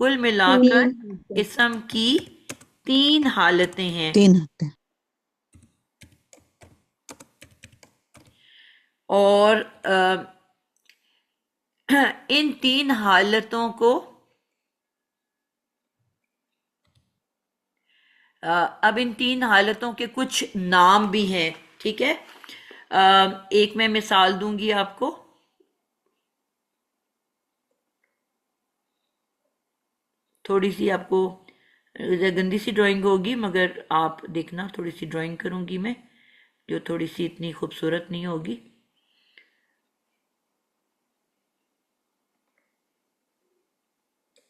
کل ملا کر اسم کی 3 حالتیں ہیں، 3 ہوتے ہیں. اور ان 3 حالتوں کو اب ان 3 حالتوں کے کچھ نام بھی ہیں، ٹھیک ہے. ایک میں مثال دوں گی آپ کو. تھوڑی سی آپ کو گندی سی ڈرائنگ ہوگی، مگر آپ دیکھنا تھوڑی سی ڈرائنگ کروں گی میں، جو تھوڑی سی اتنی خوبصورت نہیں ہوگی.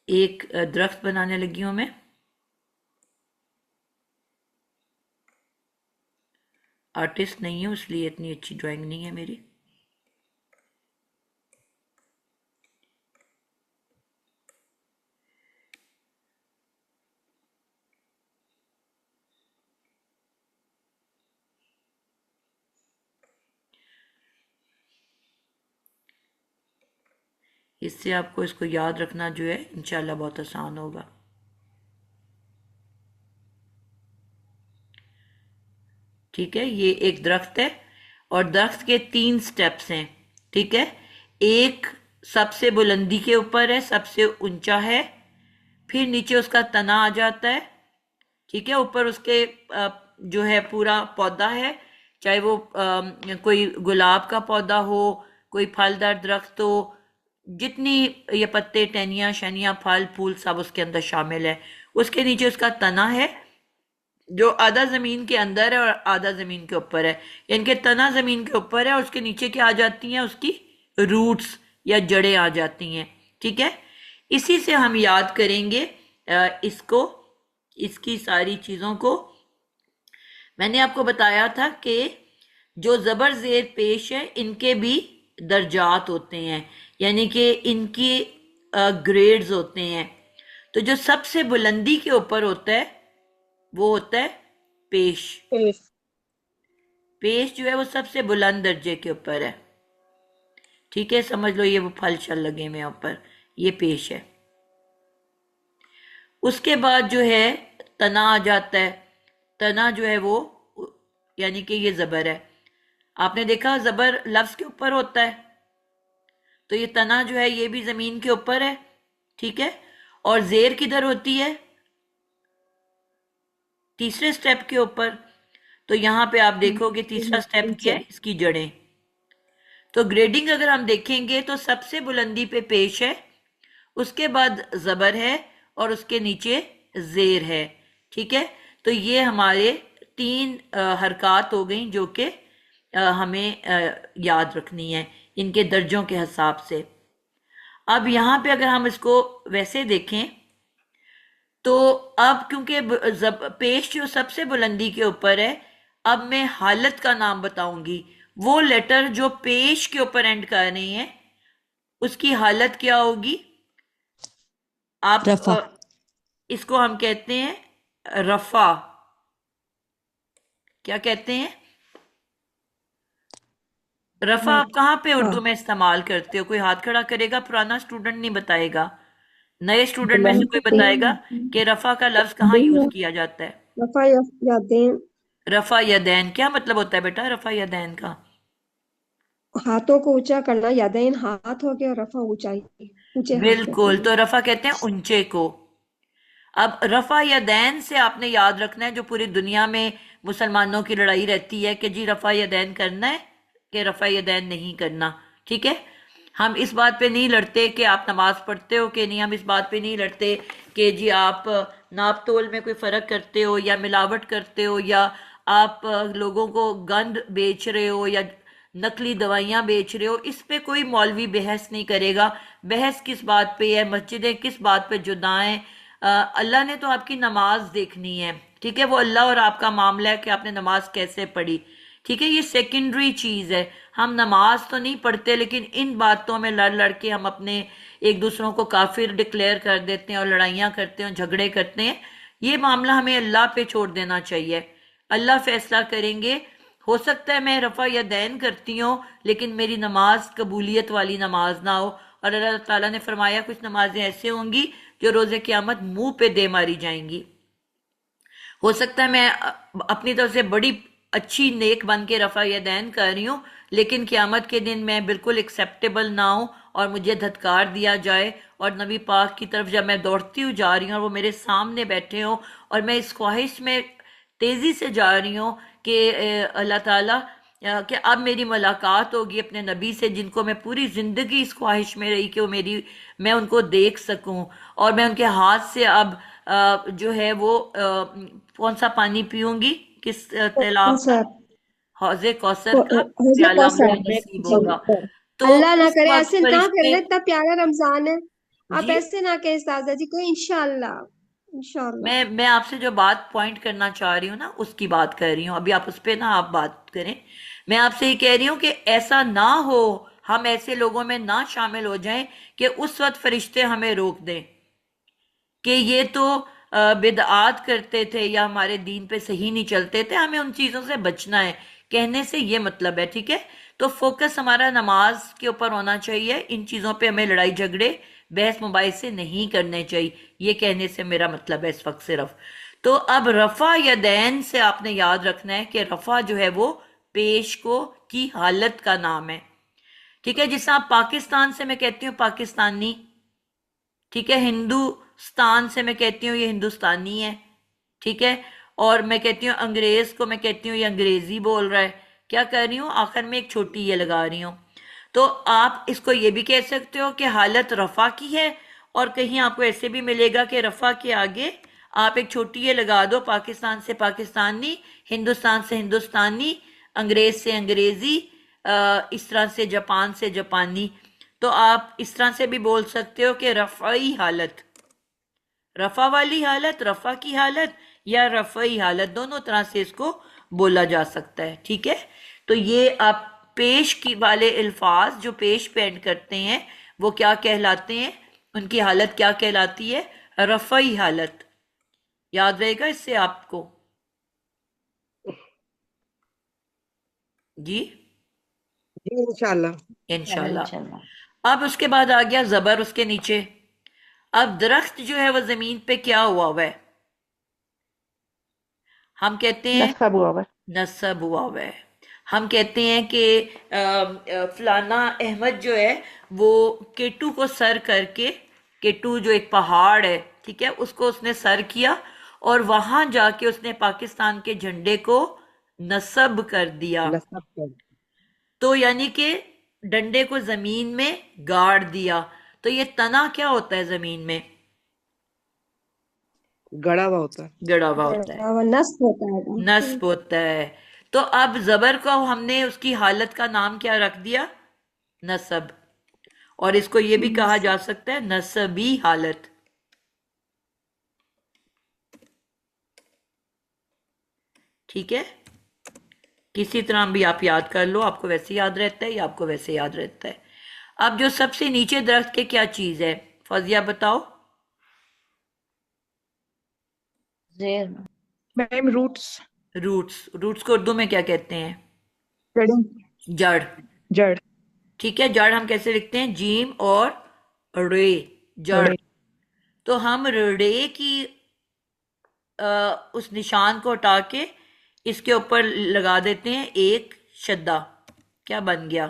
ایک درخت بنانے لگی ہوں میں. آرٹسٹ نہیں ہوں اس لیے اتنی اچھی ڈرائنگ نہیں ہے میری. اس سے آپ کو اس کو یاد رکھنا جو ہے انشاءاللہ بہت آسان ہوگا. ٹھیک ہے، یہ ایک درخت ہے اور درخت کے 3 سٹیپس ہیں، ٹھیک ہے. ایک سب سے بلندی کے اوپر ہے، سب سے اونچا ہے، پھر نیچے اس کا تنا آ جاتا ہے، ٹھیک ہے. اوپر اس کے جو ہے پورا پودا ہے، چاہے وہ کوئی گلاب کا پودا ہو، کوئی پھلدار درخت ہو، جتنی یہ پتے، ٹہنیاں شنیاں پھل پھول سب اس کے اندر شامل ہے. اس کے نیچے اس کا تنا ہے جو آدھا زمین کے اندر ہے اور آدھا زمین کے اوپر ہے، یعنی کہ تنا زمین کے اوپر ہے اور اس کے نیچے کیا آ جاتی ہیں، اس کی روٹس یا جڑیں آ جاتی ہیں، ٹھیک ہے. اسی سے ہم یاد کریں گے اس کو، اس کی ساری چیزوں کو. میں نے آپ کو بتایا تھا کہ جو زبر زیر پیش ہے ان کے بھی درجات ہوتے ہیں، یعنی کہ ان کی گریڈز ہوتے ہیں. تو جو سب سے بلندی کے اوپر ہوتا ہے وہ ہوتا ہے پیش. پیش جو ہے وہ سب سے بلند درجے کے اوپر ہے، ٹھیک ہے. سمجھ لو یہ وہ پھل چل لگے میں اوپر، یہ پیش ہے. اس کے بعد جو ہے تنا آ جاتا ہے. تنا جو ہے وہ یعنی کہ یہ زبر ہے. آپ نے دیکھا زبر لفظ کے اوپر ہوتا ہے، تو یہ تنا جو ہے یہ بھی زمین کے اوپر ہے، ٹھیک ہے. اور زیر کدھر ہوتی ہے؟ تیسرے سٹیپ کے اوپر. تو یہاں پہ آپ دیکھو گے تیسرا سٹیپ کیا ہے، اس کی جڑیں. تو گریڈنگ اگر ہم دیکھیں گے تو سب سے بلندی پہ پیش ہے، اس کے بعد زبر ہے اور اس کے نیچے زیر ہے، ٹھیک ہے. تو یہ ہمارے 3 حرکات ہو گئیں جو کہ ہمیں یاد رکھنی ہے ان کے درجوں کے حساب سے. اب یہاں پہ اگر ہم اس کو ویسے دیکھیں تو اب کیونکہ پیش جو سب سے بلندی کے اوپر ہے، اب میں حالت کا نام بتاؤں گی. وہ لیٹر جو پیش کے اوپر اینڈ کر رہی ہیں اس کی حالت کیا ہوگی؟ آپ رفع. اس کو ہم کہتے ہیں رفع. کیا کہتے ہیں؟ رفع. آپ کہاں پہ اردو میں استعمال کرتے ہو؟ کوئی ہاتھ کھڑا کرے گا؟ پرانا اسٹوڈنٹ نہیں بتائے گا، نئے اسٹوڈنٹ میں سے کوئی بتائے گا کہ رفع کا لفظ کہاں یوز کیا جاتا ہے؟ رفع یدین. رفع یدین کیا مطلب ہوتا ہے بیٹا رفع یدین کا؟ ہاتھوں کو اونچا کرنا. یدین ہاتھ ہو گیا، رفع اونچائی، اونچے ہاتھ کہتے بالکل. ہیں. تو رفع کہتے ہیں اونچے کو. اب رفع یدین سے آپ نے یاد رکھنا ہے، جو پوری دنیا میں مسلمانوں کی لڑائی رہتی ہے کہ جی رفع یدین کرنا ہے کہ رفع یدین نہیں کرنا، ٹھیک ہے. ہم اس بات پہ نہیں لڑتے کہ آپ نماز پڑھتے ہو کہ نہیں، ہم اس بات پہ نہیں لڑتے کہ جی آپ ناپ تول میں کوئی فرق کرتے ہو یا ملاوٹ کرتے ہو یا آپ لوگوں کو گند بیچ رہے ہو یا نقلی دوائیاں بیچ رہے ہو. اس پہ کوئی مولوی بحث نہیں کرے گا. بحث کس بات پہ ہے؟ مسجدیں کس بات پہ جدا ہیں؟ اللہ نے تو آپ کی نماز دیکھنی ہے، ٹھیک ہے. وہ اللہ اور آپ کا معاملہ ہے کہ آپ نے نماز کیسے پڑھی، ٹھیک ہے. یہ سیکنڈری چیز ہے. ہم نماز تو نہیں پڑھتے لیکن ان باتوں میں لڑ لڑ کے ہم اپنے ایک دوسروں کو کافر ڈکلیئر کر دیتے ہیں اور لڑائیاں کرتے ہیں، جھگڑے کرتے ہیں. یہ معاملہ ہمیں اللہ پہ چھوڑ دینا چاہیے. اللہ فیصلہ کریں گے. ہو سکتا ہے میں رفع یدین کرتی ہوں لیکن میری نماز قبولیت والی نماز نہ ہو. اور اللہ تعالیٰ نے فرمایا کچھ نمازیں ایسے ہوں گی جو روز قیامت منہ پہ دے ماری جائیں گی. ہو سکتا ہے میں اپنی طرف سے بڑی اچھی نیک بن کے رفع یدین کر رہی ہوں، لیکن قیامت کے دن میں بالکل ایکسیپٹیبل نہ ہوں اور مجھے دھتکار دیا جائے، اور نبی پاک کی طرف جب میں دوڑتی ہوئی جا رہی ہوں اور وہ میرے سامنے بیٹھے ہوں اور میں اس خواہش میں تیزی سے جا رہی ہوں کہ اللہ تعالیٰ کہ اب میری ملاقات ہوگی اپنے نبی سے، جن کو میں پوری زندگی اس خواہش میں رہی کہ وہ میں ان کو دیکھ سکوں، اور میں ان کے ہاتھ سے اب جو ہے وہ کون سا پانی پیوں گی، کس تیلاب کا، سر حوض کوثر کا حوض پیالہ کوثر. مجھے نصیب جی ہوگا. تو اللہ نہ اس کرے وقت ایسے نہ کر فرشتے، لیں، اتنا پیارا رمضان ہے. آپ جی ایسے نہ کہیں استاذہ جی کوئی انشاءاللہ. انشاءاللہ. میں آپ سے جو بات پوائنٹ کرنا چاہ رہی ہوں نا، اس کی بات کر رہی ہوں. ابھی آپ اس پہ نہ آپ بات کریں. میں آپ سے یہ کہہ رہی ہوں کہ ایسا نہ ہو، ہم ایسے لوگوں میں نہ شامل ہو جائیں کہ اس وقت فرشتے ہمیں روک دیں کہ یہ تو بدعات کرتے تھے یا ہمارے دین پہ صحیح نہیں چلتے تھے، ہمیں ان چیزوں سے بچنا ہے. کہنے سے یہ مطلب ہے، ٹھیک ہے؟ تو فوکس ہمارا نماز کے اوپر ہونا چاہیے. ان چیزوں پہ ہمیں لڑائی جھگڑے بحث مباحثے نہیں کرنے چاہیے، یہ کہنے سے میرا مطلب ہے اس وقت صرف. تو اب رفع یدین سے آپ نے یاد رکھنا ہے کہ رفع جو ہے وہ پیش کو کی حالت کا نام ہے، ٹھیک ہے؟ جس آپ پاکستان سے میں کہتی ہوں پاکستانی، ٹھیک ہے؟ ہندوستان سے میں کہتی ہوں یہ ہندوستانی ہے، ٹھیک ہے؟ اور میں کہتی ہوں انگریز کو، میں کہتی ہوں یہ انگریزی بول رہا ہے. کیا کر رہی ہوں؟ آخر میں ایک چھوٹی یہ لگا رہی ہوں. تو آپ اس کو یہ بھی کہہ سکتے ہو کہ حالت رفع کی ہے، اور کہیں آپ کو ایسے بھی ملے گا کہ رفع کے آگے آپ ایک چھوٹی یہ لگا دو، پاکستان سے پاکستانی، ہندوستان سے ہندوستانی، انگریز سے انگریزی، اس طرح سے جاپان سے جاپانی. تو آپ اس طرح سے بھی بول سکتے ہو کہ رفعی حالت، رفع والی حالت، رفع کی حالت یا رفعی حالت، دونوں طرح سے اس کو بولا جا سکتا ہے، ٹھیک ہے؟ تو یہ آپ پیش کی والے الفاظ جو پیش پہ اینڈ کرتے ہیں وہ کیا کہلاتے ہیں، ان کی حالت کیا کہلاتی ہے؟ رفعی حالت. یاد رہے گا اس سے آپ کو؟ جی جی انشاءاللہ. انشاءاللہ. اب اس کے بعد آ گیا زبر اس کے نیچے. اب درخت جو ہے وہ زمین پہ کیا ہوا ہے؟ ہم کہتے ہیں نصب ہوا ہوا نصب ہوا ہوا ہے. ہم کہتے ہیں کہ فلانا احمد جو ہے وہ کیٹو کو سر کر کے، کیٹو جو ایک پہاڑ ہے، ٹھیک ہے، اس کو اس نے سر کیا اور وہاں جا کے اس نے پاکستان کے جھنڈے کو نصب کر دیا. نصب کر تو یعنی کہ ڈنڈے کو زمین میں گاڑ دیا. تو یہ تنا کیا ہوتا ہے زمین میں؟ گڑا ہوا ہوتا ہے. گڑا ہوا ہوتا ہے، وہ نصب ہوتا ہے. نصب ہوتا ہے. تو اب زبر کو ہم نے اس کی حالت کا نام کیا رکھ دیا؟ نصب. اور اس کو یہ بھی کہا جا سکتا ہے نصبی حالت. ٹھیک ہے؟ کسی طرح بھی آپ یاد کر لو، آپ کو ویسے یاد رہتا ہے یا آپ کو ویسے یاد رہتا ہے. اب جو سب سے نیچے درخت کے کیا چیز ہے؟ فوزیہ بتاؤ. زیر میم روٹس. روٹس. روٹس کو اردو میں کیا کہتے ہیں؟ جڑیں. جڑ. جڑ. ٹھیک ہے، جڑ ہم کیسے لکھتے ہیں؟ جیم اور رے، جڑ. جڑیں. تو ہم رے کی اس نشان کو ہٹا کے اس کے اوپر لگا دیتے ہیں ایک شدہ. کیا بن گیا؟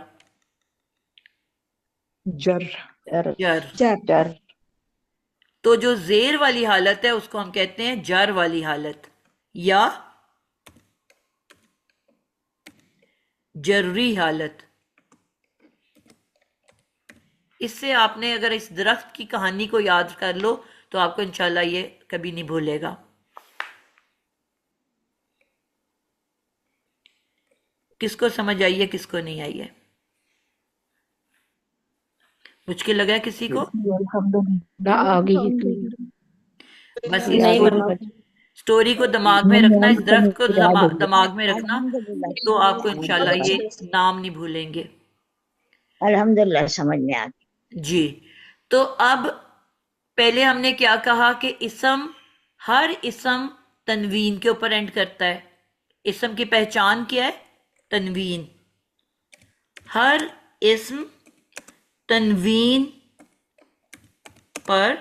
جر. جر. جر. جر تو جو زیر والی حالت ہے اس کو ہم کہتے ہیں جر والی حالت یا جرری حالت. اس سے آپ نے اگر اس درخت کی کہانی کو یاد کر لو تو آپ کو انشاءاللہ یہ کبھی نہیں بھولے گا. کس کو سمجھ آئی ہے، کس کو نہیں آئی ہے؟ مشکل لگا ہے کسی کو؟ الحمدللہ آ گئی. بس نہیں سٹوری کو دماغ میں رکھنا، اس درخت کو دماغ میں رکھنا تو آپ کو انشاءاللہ یہ نام نہیں بھولیں گے. الحمدللہ سمجھ میں آ گئی. جی. تو اب پہلے ہم نے کیا کہا کہ ہر اسم تنوین کے اوپر اینڈ کرتا ہے. اسم کی پہچان کیا ہے؟ تنوین. ہر اسم تنوین پر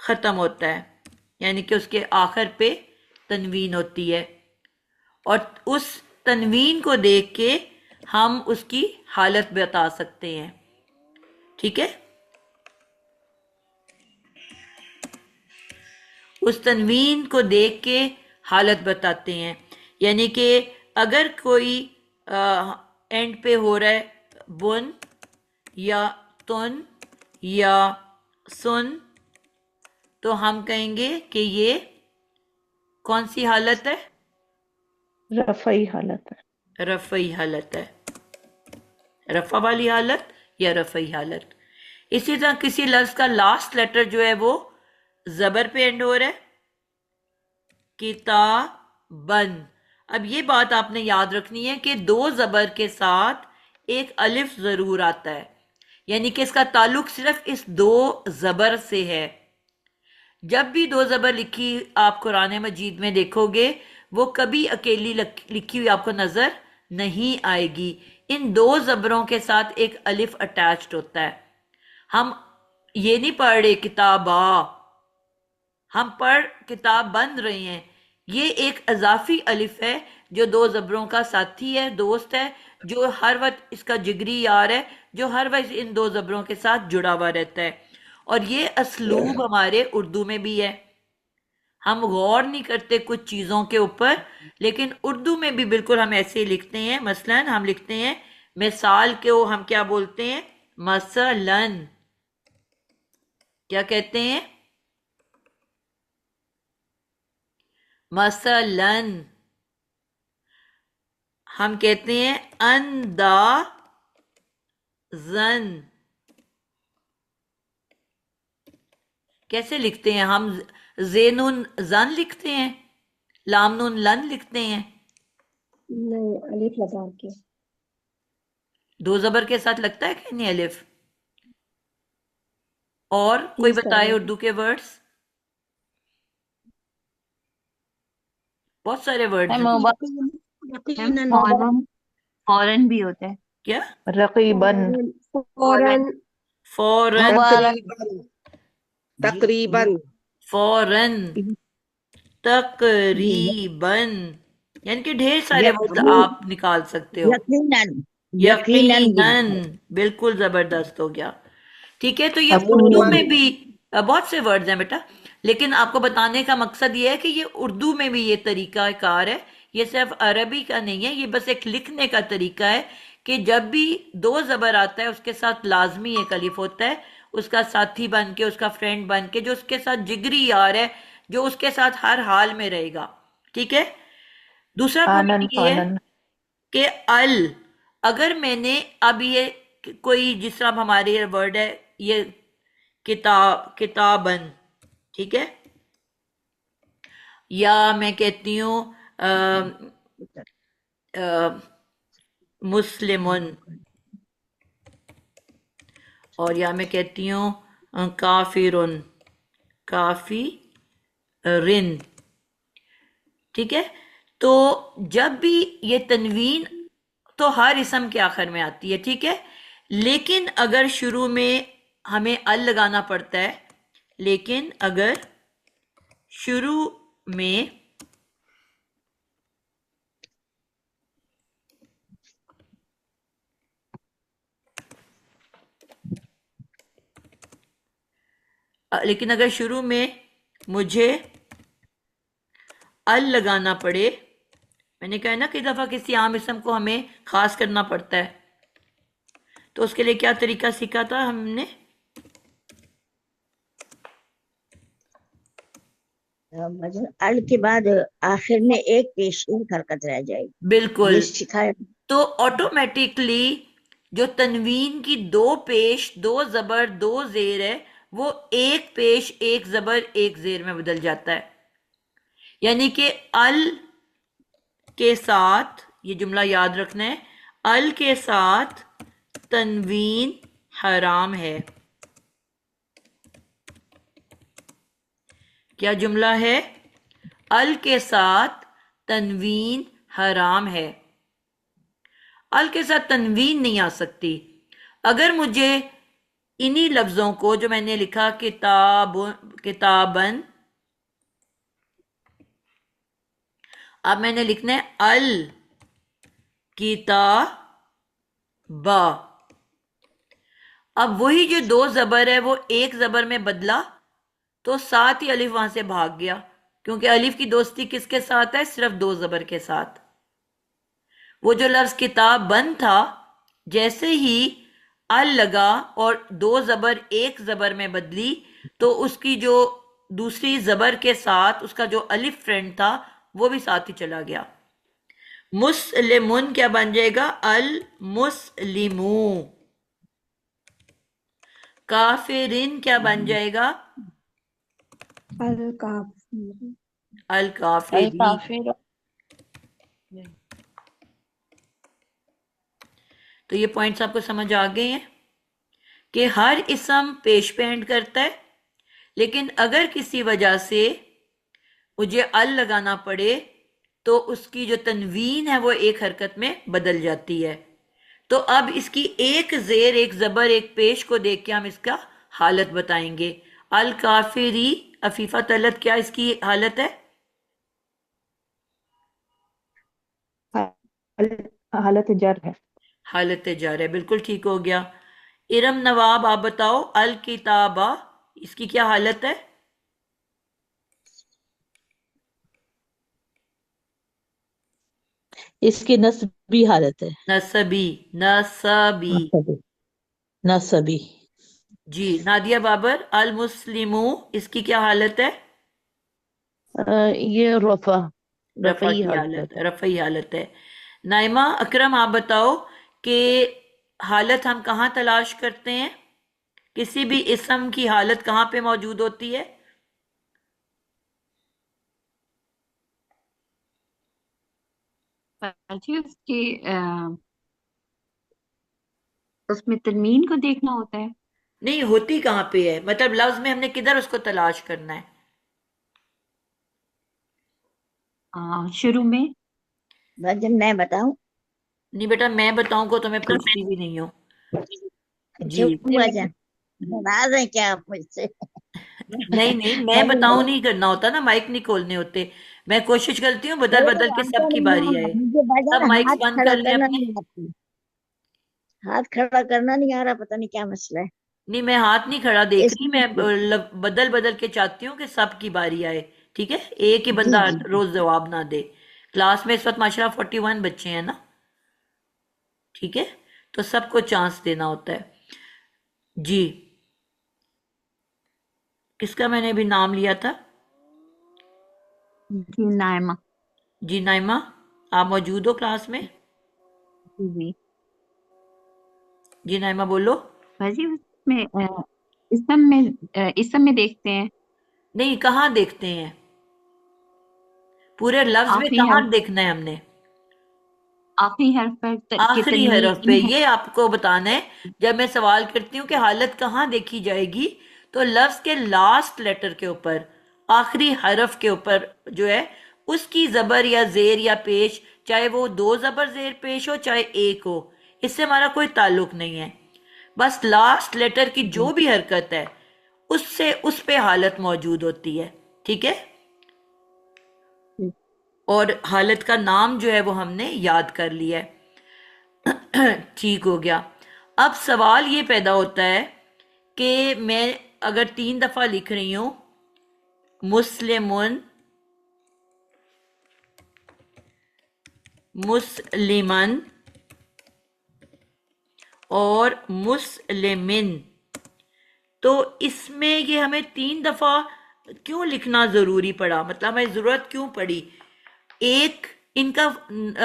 ختم ہوتا ہے، یعنی کہ اس کے آخر پہ تنوین ہوتی ہے، اور اس تنوین کو دیکھ کے ہم اس کی حالت بتا سکتے ہیں. ٹھیک ہے، اس تنوین کو دیکھ کے حالت بتاتے ہیں. یعنی کہ اگر کوئی اینڈ پہ ہو رہا ہے بن یا تن یا سن، تو ہم کہیں گے کہ یہ کون سی حالت ہے؟ رفعی حالت ہے. رفعی حالت ہے، رفع والی حالت یا رفعی حالت. اسی طرح کسی لفظ کا لاسٹ لیٹر جو ہے وہ زبر پہ اینڈ ہو رہا ہے، کتابن. اب یہ بات آپ نے یاد رکھنی ہے کہ دو زبر کے ساتھ ایک الف ضرور آتا ہے، یعنی کہ اس کا تعلق صرف اس دو زبر سے ہے. جب بھی دو زبر لکھی آپ قرآن مجید میں دیکھو گے، وہ کبھی اکیلی لکھی ہوئی آپ کو نظر نہیں آئے گی. ان دو زبروں کے ساتھ ایک الف اٹیچڈ ہوتا ہے. ہم یہ نہیں پڑھ رہے کتابا، ہم پڑھ کتاب بن رہے ہیں. یہ ایک اضافی الف ہے جو دو زبروں کا ساتھی ہے، دوست ہے، جو ہر وقت اس کا جگری یار ہے، جو ہر وقت ان دو زبروں کے ساتھ جڑا ہوا رہتا ہے. اور یہ اسلوب ہمارے اردو میں بھی ہے. ہم غور نہیں کرتے کچھ چیزوں کے اوپر، لیکن اردو میں بھی بالکل ہم ایسے ہی لکھتے ہیں. مثلا ہم لکھتے ہیں مثال کو ہم کیا بولتے ہیں؟ مثلاً. کیا کہتے ہیں؟ مثلاً. ہم کہتے ہیں اندازن. کیسے لکھتے ہیں ہم؟ زینون زن لکھتے ہیں، لامنون لن لکھتے ہیں. نہیں، الف لگا کے. دو زبر کے ساتھ لگتا ہے کہ نہیں الف؟ اور کوئی تیز بتائے کرنا. اردو کے ورڈز؟ بہت سارے ورڈز ہیں. میم فوراً، فوراً بھی ہوتا ہے. کیا؟ رقیباً. فوراً. فوراً. تقریباً. تقریباً. فوراً. تقریباً. یعنی کہ ڈھیر سارے ورڈ آپ نکال سکتے ہو. یقیناً، یقیناً بھی یقیناً. ہوتا ہے. بالکل زبردست ہو گیا. ٹھیک ہے، تو یہ اصولاً. اردو میں بھی بہت سے ورڈز ہیں بیٹا، لیکن آپ کو بتانے کا مقصد یہ ہے کہ یہ اردو میں بھی یہ طریقہ کار ہے. یہ صرف عربی کا نہیں ہے، یہ بس ایک لکھنے کا طریقہ ہے کہ جب بھی دو زبر آتا ہے اس کے ساتھ لازمی ایک الف ہوتا ہے، اس کا ساتھی بن کے، اس کا فرینڈ بن کے، جو اس کے ساتھ جگری یار ہے، جو اس کے ساتھ ہر حال میں رہے گا. ٹھیک ہے. دوسرا آنن پوائنٹ یہ ہے فانن. کہ اگر میں نے اب یہ کوئی، جس طرح ہمارے ورڈ ہے یہ کتابن، ٹھیک ہے، یا میں کہتی ہوں مسلمن، اور یا میں کہتی ہوں کافرن، کافرن. ٹھیک ہے. تو جب بھی یہ تنوین تو ہر اسم کے آخر میں آتی ہے، ٹھیک ہے، لیکن اگر شروع میں ہمیں ال لگانا پڑتا ہے، لیکن اگر شروع میں مجھے ال لگانا پڑے، میں نے کہا نا کئی دفعہ کسی عام اسم کو ہمیں خاص کرنا پڑتا ہے، تو اس کے لیے کیا طریقہ سیکھا تھا ہم نے؟ ال کے بعد آخر میں ایک پیش ایک حرکت رہ جائے گی. بالکل. یہ سکھایا. تو آٹومیٹکلی جو تنوین کی دو پیش، دو زبر، دو زیر ہے، وہ ایک پیش ایک زبر ایک زیر میں بدل جاتا ہے. یعنی کہ ال کے ساتھ، یہ جملہ یاد رکھنا ہے، ال کے ساتھ تنوین حرام ہے. کیا جملہ ہے؟ ال کے ساتھ تنوین حرام ہے. ال کے ساتھ تنوین نہیں آ سکتی. اگر مجھے انہی لفظوں کو جو میں نے لکھا کتاب کتابن، اب میں نے لکھنا ہے الکتابہ. اب وہی جو دو زبر ہے وہ ایک زبر میں بدلا تو ساتھ ہی الف وہاں سے بھاگ گیا، کیونکہ الف کی دوستی کس کے ساتھ ہے؟ صرف دو زبر کے ساتھ. وہ جو لفظ کتاب بن تھا، جیسے ہی ال لگا اور دو زبر ایک زبر میں بدلی تو اس کی جو دوسری زبر کے ساتھ اس کا جو الف فرینڈ تھا وہ بھی ساتھ ہی چلا گیا. مسلمون کیا بن جائے گا؟ المسلمو. کافرین کیا بن جائے گا؟ الکافر الکافری. الکافر. تو یہ پوائنٹس آپ کو سمجھ آ گئے ہیں کہ ہر اسم پیش پہ اینڈ کرتا ہے، لیکن اگر کسی وجہ سے مجھے ال لگانا پڑے تو اس کی جو تنوین ہے وہ ایک حرکت میں بدل جاتی ہے. تو اب اس کی ایک زیر، ایک زبر، ایک پیش کو دیکھ کے ہم اس کا حالت بتائیں گے. الکافری، عفیفہ طلت، کیا اس کی حالت ہے؟ حالت جر ہے. حالت جر ہے، بالکل ٹھیک ہو گیا. ارم نواب آپ بتاؤ، الکتابہ اس کی کیا حالت ہے؟ اس کی نسبی حالت ہے. نصبی. نصبی. نسبی. جی نادیہ بابر، المسلمو اس کی کیا حالت ہے؟ یہ رفع، رفع رفعی کی حالت حالت، ہے. رفعی حالت ہے. نائمہ اکرم آپ بتاؤ کہ حالت ہم کہاں تلاش کرتے ہیں؟ کسی بھی اسم کی حالت کہاں پہ موجود ہوتی ہے؟ جی اس میں تنوین کو دیکھنا ہوتا ہے. نہیں، ہوتی کہاں پہ ہے؟ مطلب لفظ میں ہم نے کدھر اس کو تلاش کرنا ہے؟ شروع میں. بھجن میں بتاؤں؟ نہیں بیٹا، میں بتاؤں کو تو میں پوچھتی بھی نہیں ہوں. جی کیوں بھجن ناراض ہیں کیا آپ مجھ سے؟ نہیں نہیں، میں بتاؤں نہیں کرنا ہوتا نا، مائک نہیں کھولنے ہوتے. میں کوشش کرتی ہوں بدل بدل کے سب کی باری آئے. مجھے بھجن سب مائکس ہاتھ بند کھڑا کر لیں کرنا اپنے. نہیں آتی، ہاتھ کھڑا کرنا نہیں آ رہا، پتہ نہیں کیا مسئلہ ہے. نہیں، میں ہاتھ نہیں کھڑا دیکھ اس رہی، میں میں بدل بدل کے چاہتی ہوں کہ سب کی باری آئے. ٹھیک ہے، ایک ہی جی بندہ جی روز جواب نہ دے. کلاس میں اس وقت ماشاءاللہ 41 بچے ہیں نا. ٹھیک ہے، تو سب کو چانس دینا ہوتا ہے. جی کس کا میں نے ابھی نام لیا تھا؟ جی نائمہ. جی نائمہ، آپ موجود ہو کلاس میں؟ جی جی نائمہ بولو. جی اسم میں دیکھتے ہیں. نہیں، کہاں دیکھتے ہیں؟ پورے لفظ میں آخری کہاں حرف دیکھنا ہے ہم نے؟ آخری حرف پر کہ آخری حرف پہ. تنوین ہے. یہ آپ کو بتانا ہے جب میں سوال کرتی ہوں کہ حالت کہاں دیکھی جائے گی، تو لفظ کے لاسٹ لیٹر کے اوپر، آخری حرف کے اوپر جو ہے اس کی زبر یا زیر یا پیش، چاہے وہ دو زبر زیر پیش ہو چاہے ایک ہو، اس سے ہمارا کوئی تعلق نہیں ہے. بس لاسٹ لیٹر کی جو بھی حرکت ہے اس پہ حالت موجود ہوتی ہے. ٹھیک ہے، اور حالت کا نام جو ہے وہ ہم نے یاد کر لیا ہے. ٹھیک ہو گیا. اب سوال یہ پیدا ہوتا ہے کہ میں اگر 3 دفعہ لکھ رہی ہوں مسلمن، مسلمن اور مسلمن، تو اس میں یہ ہمیں 3 دفعہ کیوں لکھنا ضروری پڑا؟ مطلب ہمیں ضرورت کیوں پڑی؟ ایک ان کا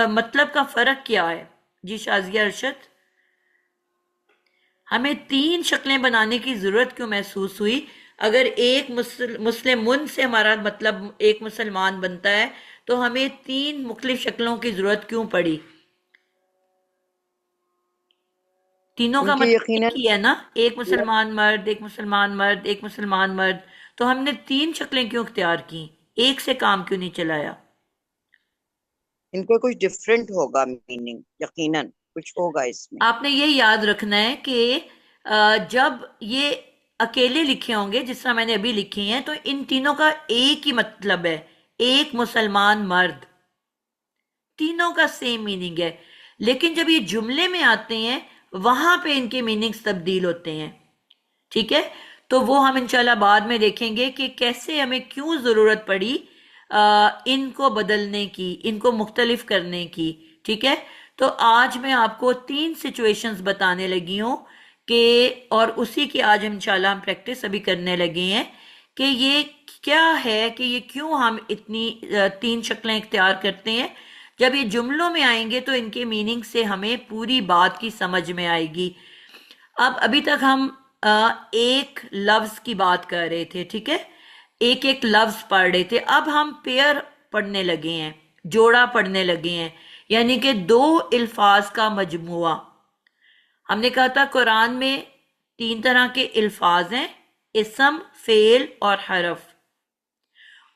مطلب کا فرق کیا ہے؟ جی شازیہ ارشد، ہمیں 3 شکلیں بنانے کی ضرورت کیوں محسوس ہوئی؟ اگر ایک مسلمن سے ہمارا مطلب ایک مسلمان بنتا ہے تو ہمیں 3 مختلف شکلوں کی ضرورت کیوں پڑی؟ تینوں کا کیونکہ مطلب یقیناً ایک ہی ہے نا، ایک مسلمان مرد، ایک مسلمان مرد، ایک مسلمان مرد. تو ہم نے 3 شکلیں کیوں اختیار کی؟ ایک سے کام کیوں نہیں چلایا؟ ان کو کچھ ڈفرینٹ ہوگا میننگ، یقیناً کچھ ہوگا اس میں. آپ نے یہ یاد رکھنا ہے کہ جب یہ اکیلے لکھے ہوں گے جس طرح میں نے ابھی لکھے ہیں تو ان تینوں کا ایک ہی مطلب ہے، ایک مسلمان مرد، تینوں کا سیم میننگ ہے، لیکن جب یہ جملے میں آتے ہیں وہاں پہ ان کے میننگز تبدیل ہوتے ہیں، ٹھیک ہے؟ تو وہ ہم انشاءاللہ بعد میں دیکھیں گے کہ کیسے ہمیں کیوں ضرورت پڑی ان کو بدلنے کی، ان کو مختلف کرنے کی، ٹھیک ہے؟ تو آج میں آپ کو 3 سچویشنز بتانے لگی ہوں کہ، اور اسی کی آج انشاءاللہ ہم پریکٹس ابھی کرنے لگے ہیں کہ یہ کیا ہے، کہ یہ کیوں ہم اتنی 3 شکلیں اختیار کرتے ہیں۔ جب یہ جملوں میں آئیں گے تو ان کے میننگ سے ہمیں پوری بات کی سمجھ میں آئے گی۔ اب ابھی تک ہم ایک لفظ کی بات کر رہے تھے، ٹھیک ہے؟ ایک ایک لفظ پڑھ رہے تھے، اب ہم پیئر پڑھنے لگے ہیں، جوڑا پڑھنے لگے ہیں، یعنی کہ 2 الفاظ کا مجموعہ۔ ہم نے کہا تھا قرآن میں 3 طرح کے الفاظ ہیں، اسم، فعل اور حرف۔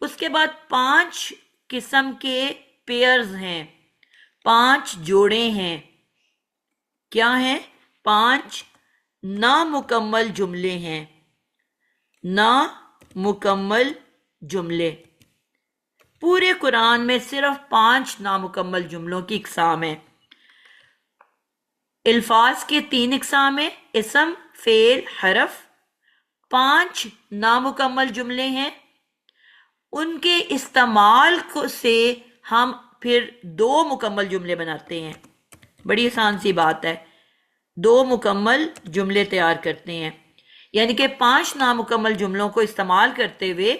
اس کے بعد 5 قسم کے پیئرز ہیں، 5 جوڑے ہیں۔ کیا ہیں؟ 5 نامکمل جملے ہیں، نامکمل جملے۔ پورے قرآن میں صرف 5 نامکمل جملوں کی اقسام ہیں۔ الفاظ کے 3 اقسام ہیں، اسم، فعل، حرف۔ 5 نامکمل جملے ہیں، ان کے استعمال سے ہم پھر 2 مکمل جملے بناتے ہیں۔ بڑی آسان سی بات ہے، 2 مکمل جملے تیار کرتے ہیں، یعنی کہ 5 نامکمل جملوں کو استعمال کرتے ہوئے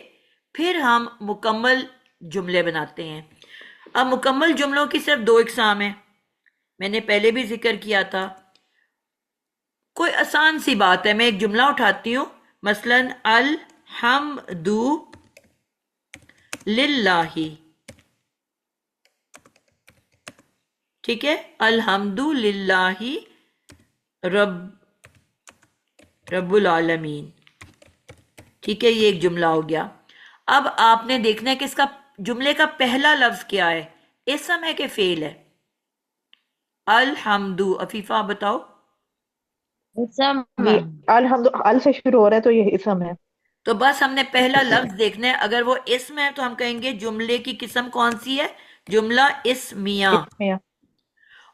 پھر ہم مکمل جملے بناتے ہیں۔ اب مکمل جملوں کی صرف 2 اقسام ہیں، میں نے پہلے بھی ذکر کیا تھا۔ کوئی آسان سی بات ہے، میں ایک جملہ اٹھاتی ہوں، مثلا الحمد للہ، ٹھیک ہے؟ الحمد للہ رب العالمین، ٹھیک ہے؟ یہ ایک جملہ ہو گیا۔ اب آپ نے دیکھنا ہے کہ اس کا جملے کا پہلا لفظ کیا ہے، اسم ہے کہ فعل ہے؟ الحمد، عفیفہ بتاؤ۔ اسم جی الحمد، ال سے شروع ہو رہا ہے تو یہ اسم ہے۔ تو بس ہم نے پہلا لفظ دیکھنا ہے، اگر وہ اسم ہے تو ہم کہیں گے جملے کی قسم کون سی ہے، جملہ اسمیہ۔ اسمیہ۔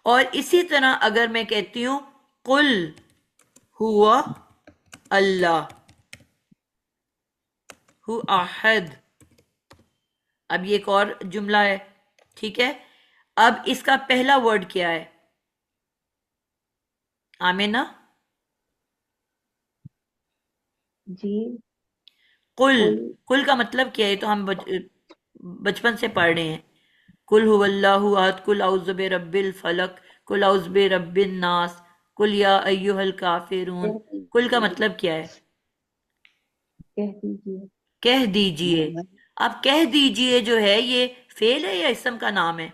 اور اسی طرح اگر میں کہتی ہوں قل ہوا اللہ ہو احد، اب یہ ایک اور جملہ ہے، ٹھیک ہے؟ اب اس کا پہلا ورڈ کیا ہے؟ آمینہ؟ جی قل، قل، قل کا مطلب کیا ہے؟ تو ہم بچپن سے پڑھ رہے ہیں، قل هو اللہ احد، قل اعوذ برب الفلق، قل اعوذ برب الناس، قل یا ایھا الکافرون۔ قل کا مطلب کیا ہے؟ کہہ دیجیے۔ کہہ دیجئے۔ اب کہہ دیجئے جو ہے یہ فعل ہے یا اسم کا نام ہے؟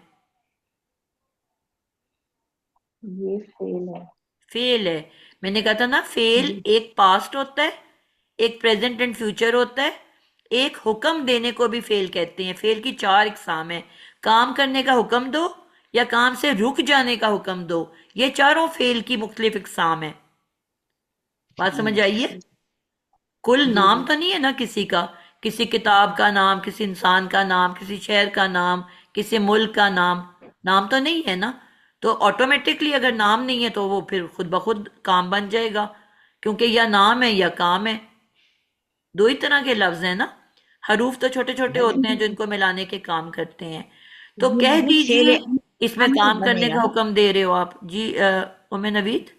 یہ فعل ہے۔ فعل ہے۔ میں نے کہا تھا نا فعل جی ایک پاسٹ ہوتا ہے، ایک پریزنٹ اینڈ فیوچر ہوتا ہے، ایک حکم دینے کو بھی فعل کہتے ہیں۔ فعل کی 4 اقسام ہیں، کام کرنے کا حکم دو، یا کام سے رک جانے کا حکم دو، یہ چاروں فعل کی مختلف اقسام ہیں۔ بات سمجھ آئیے؟ کل جی نام جی تو نہیں ہے نا کسی کا، کسی کتاب کا نام، کسی انسان کا نام، کسی شہر کا نام، کسی ملک کا نام، نام تو نہیں ہے نا۔ تو آٹومیٹکلی اگر نام نہیں ہے تو وہ پھر خود بخود کام بن جائے گا، کیونکہ یا نام ہے یا کام ہے، 2 ہی طرح کے لفظ ہیں نا۔ حروف تو چھوٹے چھوٹے ہوتے ہیں جو ان کو ملانے کے کام کرتے ہیں۔ تو یہ کہہ بھی دیجئے، فعل اس میں امر کام بنے کرنے گا۔ کا حکم دے رہے ہو آپ جی ام نوید؟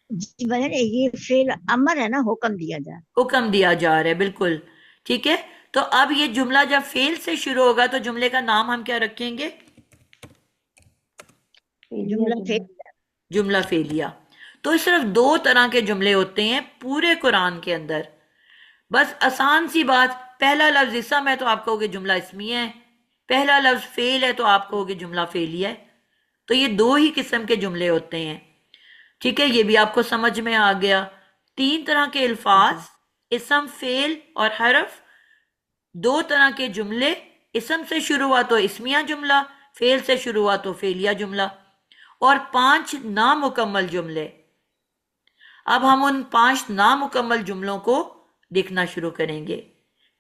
جی بہن، یہ فعل امر ہے نا، حکم دیا جائے۔ حکم دیا جا رہا ہے، بالکل ٹھیک ہے۔ تو اب یہ جملہ جب فعل سے شروع ہوگا تو جملے کا نام ہم کیا رکھیں گے؟ فعلیہ جملہ جملہ۔ جملہ فعلیہ۔ تو صرف 2 طرح کے جملے ہوتے ہیں پورے قرآن کے اندر۔ بس آسان سی بات، پہلا لفظ اسم ہے تو آپ کہو گے جملہ اسمیہ ہے، پہلا لفظ فعل ہے تو آپ کہو گے جملہ فعلیہ ہے۔ تو یہ 2 ہی قسم کے جملے ہوتے ہیں، ٹھیک ہے؟ یہ بھی آپ کو سمجھ میں آ گیا۔ 3 طرح کے الفاظ، اسم، فعل اور حرف، 2 طرح کے جملے، اسم سے شروع ہوا تو اسمیہ جملہ، فعل سے شروع ہوا تو فعلیہ جملہ، اور 5 نامکمل جملے۔ اب ہم ان 5 نامکمل جملوں کو دیکھنا شروع کریں گے.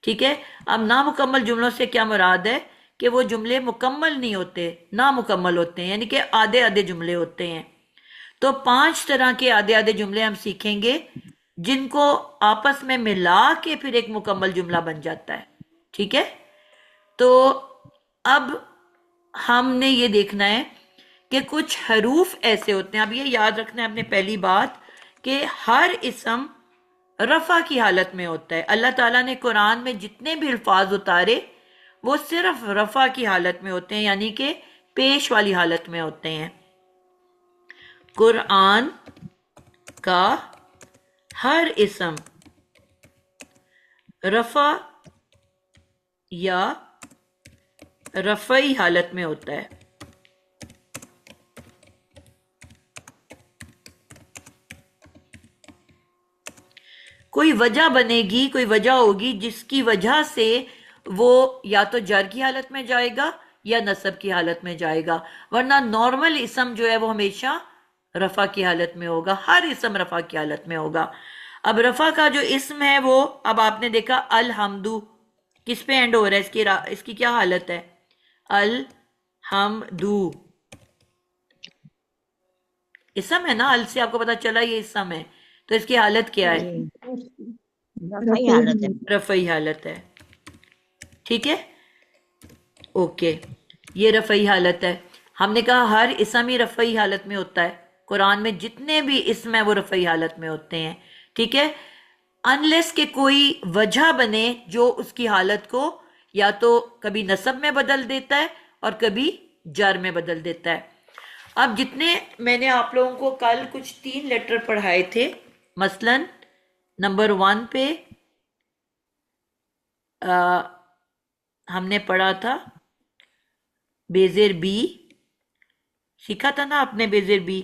ٹھیک ہے. اب نامکمل جملوں سے کیا مراد ہے کہ وہ جملے مکمل نہیں ہوتے، نامکمل ہوتے ہیں، یعنی کہ آدھے آدھے جملے ہوتے ہیں. تو 5 طرح کے آدھے آدھے جملے ہم سیکھیں گے جن کو آپس میں ملا کے پھر ایک مکمل جملہ بن جاتا ہے. ٹھیک ہے. تو اب ہم نے یہ دیکھنا ہے کہ کچھ حروف ایسے ہوتے ہیں. اب یہ یاد رکھنا ہے اپنے پہلی بات کہ ہر اسم رفع کی حالت میں ہوتا ہے. اللہ تعالیٰ نے قرآن میں جتنے بھی الفاظ اتارے وہ صرف رفع کی حالت میں ہوتے ہیں، یعنی کہ پیش والی حالت میں ہوتے ہیں. قرآن کا ہر اسم رفع یا رفعی حالت میں ہوتا ہے. کوئی وجہ بنے گی، کوئی وجہ ہوگی جس کی وجہ سے وہ یا تو جر کی حالت میں جائے گا یا نصب کی حالت میں جائے گا، ورنہ نارمل اسم جو ہے وہ ہمیشہ رفع کی حالت میں ہوگا. ہر اسم رفع کی حالت میں ہوگا. اب رفع کا جو اسم ہے وہ اب آپ نے دیکھا الحمدو کس پہ اینڈ ہو رہا ہے، اس کی کیا حالت ہے؟ الحمدو اسم ہے نا، ال سے آپ کو پتا چلا یہ اسم ہے، تو اس کی حالت کیا ہے؟ رفعی حالت ہے. رفعی حالت ہے. ٹھیک ہے. اوکے، یہ رفعی حالت ہے. ہم نے کہا ہر اسم ہی رفعی حالت میں ہوتا ہے. قرآن میں جتنے بھی اسم ہیں وہ رفعی حالت میں ہوتے ہیں. ٹھیک ہے. انلیس کہ کوئی وجہ بنے جو اس کی حالت کو یا تو کبھی نصب میں بدل دیتا ہے اور کبھی جر میں بدل دیتا ہے. اب جتنے میں نے آپ لوگوں کو کل کچھ 3 لیٹر پڑھائے تھے، مثلا نمبر 1 پہ ہم نے پڑھا تھا بیزر بی، سیکھا تھا نا آپ نے بیزر بی؟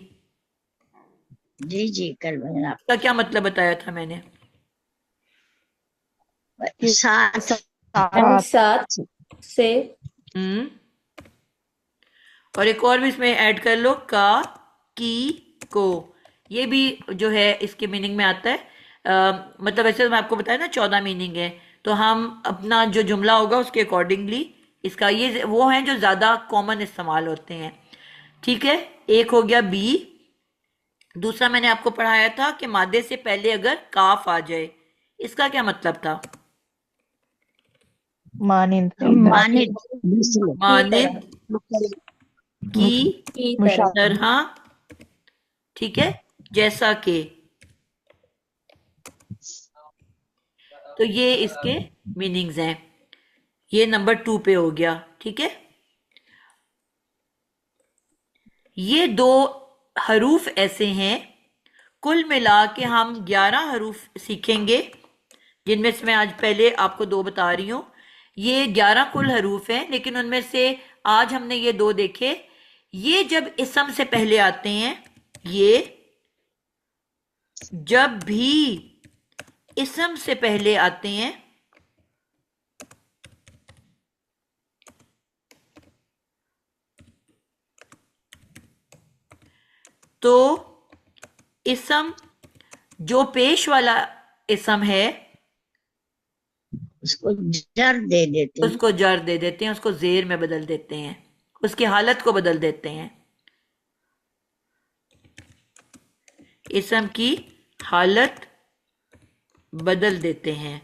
جی جی کل میں نے اس کا کیا مطلب بتایا تھا میں نے؟ آپ ساتھ ساتھ سے اور ایک اور بھی اس میں ایڈ کر لو، کا، کی، کو. یہ بھی جو ہے اس کے میننگ میں آتا ہے. مطلب ایسے میں آپ کو بتایا نا 14 میننگ ہے، تو ہم اپنا جو جملہ ہوگا اس کے اکارڈنگلی اس کا یہ وہ ہیں جو زیادہ کامن استعمال ہوتے ہیں. ٹھیک ہے. ایک ہو گیا بی. دوسرا میں نے آپ کو پڑھایا تھا کہ مادے سے پہلے اگر کاف آ جائے، اس کا کیا مطلب تھا؟ مانند مانند، کی مشابہ. طرح. ٹھیک ہے. جیسا کہ. تو یہ اس کے میننگز ہیں. یہ نمبر 2 پہ ہو گیا. ٹھیک ہے. یہ 2 حروف ایسے ہیں، کل ملا کے ہم 11 حروف سیکھیں گے، جن میں سے میں آج پہلے آپ کو 2 بتا رہی ہوں. یہ 11 کل حروف ہیں، لیکن ان میں سے آج ہم نے یہ 2 دیکھے. یہ جب اسم سے پہلے آتے ہیں، یہ جب بھی اسم سے پہلے آتے ہیں تو اسم جو پیش والا اسم ہے اس کو جر دے دیتے ہیں. اس کو جر دے دیتے ہیں، اس کو زیر میں بدل دیتے ہیں، اس کی حالت کو بدل دیتے ہیں. اسم کی حالت بدل دیتے ہیں.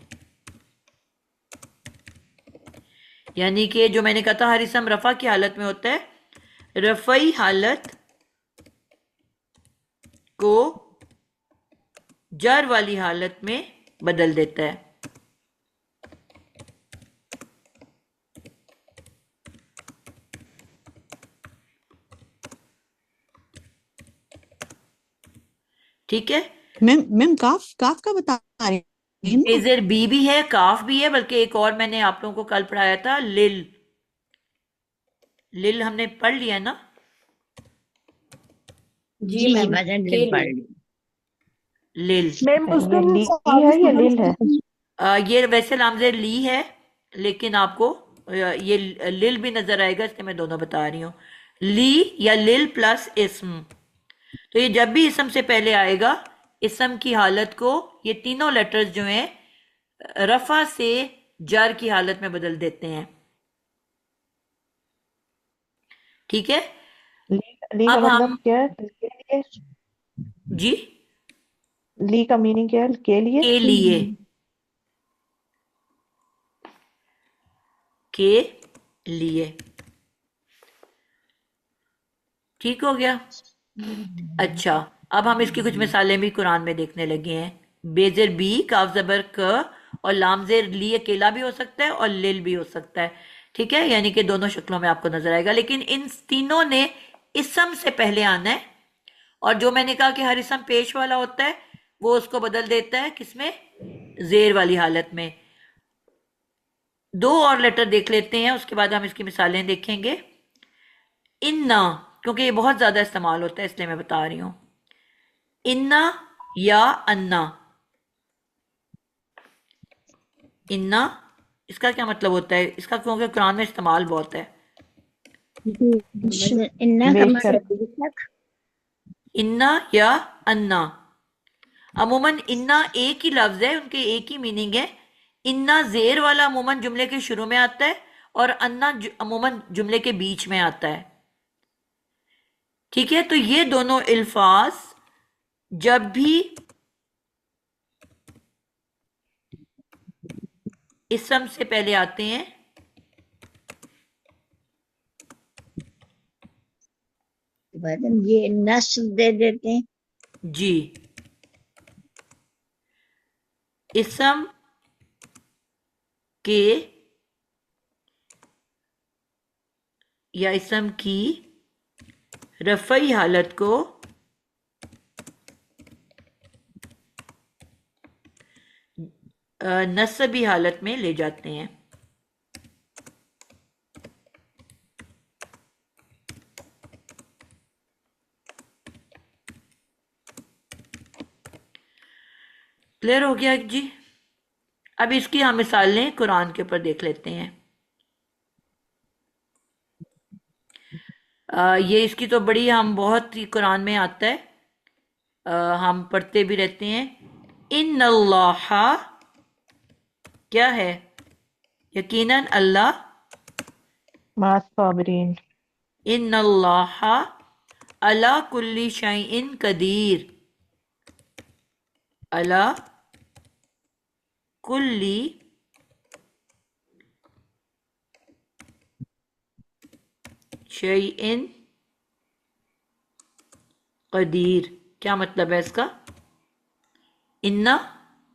یعنی کہ جو میں نے کہا تھا ہر اسم رفع کی حالت میں ہوتا ہے، رفعی حالت کو جر والی حالت میں بدل دیتا ہے. ٹھیک ہے. میم کاف کا بتا رہے ہیں نا؟ زیر بی بھی ہے، کاف بھی ہے، بلکہ ایک اور میں نے آپ لوگوں کو کل پڑھایا تھا لل. لل ہم نے پڑھ لیا نا؟ جی جی بجن لے پڑھ لی. لل میم اس میں لی ہے یا لیل ہے؟ یہ ویسے لامزیر لی ہے، لیکن آپ کو یہ لل بھی نظر آئے گا، اس کے میں دونوں بتا رہی ہوں. لی یا لل پلس اسم. تو یہ جب بھی اسم سے پہلے آئے گا اسم کی حالت کو یہ تینوں لیٹرز جو ہیں رفع سے جر کی حالت میں بدل دیتے ہیں. ٹھیک ہے. لی کا اب مطلب ہم کیا ہے؟ کے لیے. جی لی کا میننگ کیا ہے؟ کے لیے. کے لیے، کے لیے. ٹھیک ہو گیا. اچھا اب ہم اس کی کچھ مثالیں بھی قرآن میں دیکھنے لگے ہیں. بے زیر بی، کاف زبر ک اور لام زیر لی اکیلا بھی ہو سکتا ہے اور لل بھی ہو سکتا ہے. ٹھیک ہے، یعنی کہ دونوں شکلوں میں آپ کو نظر آئے گا، لیکن ان تینوں نے اسم سے پہلے آنا ہے. اور جو میں نے کہا کہ ہر اسم پیش والا ہوتا ہے وہ اس کو بدل دیتا ہے کس میں؟ زیر والی حالت میں. دو اور لیٹر دیکھ لیتے ہیں، اس کے بعد ہم اس کی مثالیں دیکھیں گے. انا، کیونکہ یہ بہت زیادہ استعمال ہوتا ہے اس لیے میں بتا رہی ہوں. انا یا انا. انا اس کا کیا مطلب ہوتا ہے؟ اس کا کیونکہ قرآن میں استعمال بہت ہے. انا کا بے شک. مطلب بے شک. انا یا انا. عموماً انا ایک ہی لفظ ہے، ان کے ایک ہی میننگ ہے. انا زیر والا عموماً جملے کے شروع میں آتا ہے اور انا عموماً جملے کے بیچ میں آتا ہے. ٹھیک ہے، تو یہ دونوں الفاظ جب بھی اسم سے پہلے آتے ہیں بعد ہم یہ نسل دے دیتے ہیں. جی، اسم کے یا اسم کی رفعی حالت کو نصبی حالت میں لے جاتے ہیں. کلیئر ہو گیا جی؟ اب اس کی ہم مثالیں قرآن کے اوپر دیکھ لیتے ہیں. یہ اس کی تو بڑی ہم بہت ہی قرآن میں آتا ہے، ہم پڑھتے بھی رہتے ہیں. ان اللہ کیا ہے؟ یقیناً اللہ. مع الصابرین. ان اللہ علی کل شیء قدیر. علی کل شیء قدیر. کیا مطلب ہے اس کا؟ انا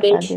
چیز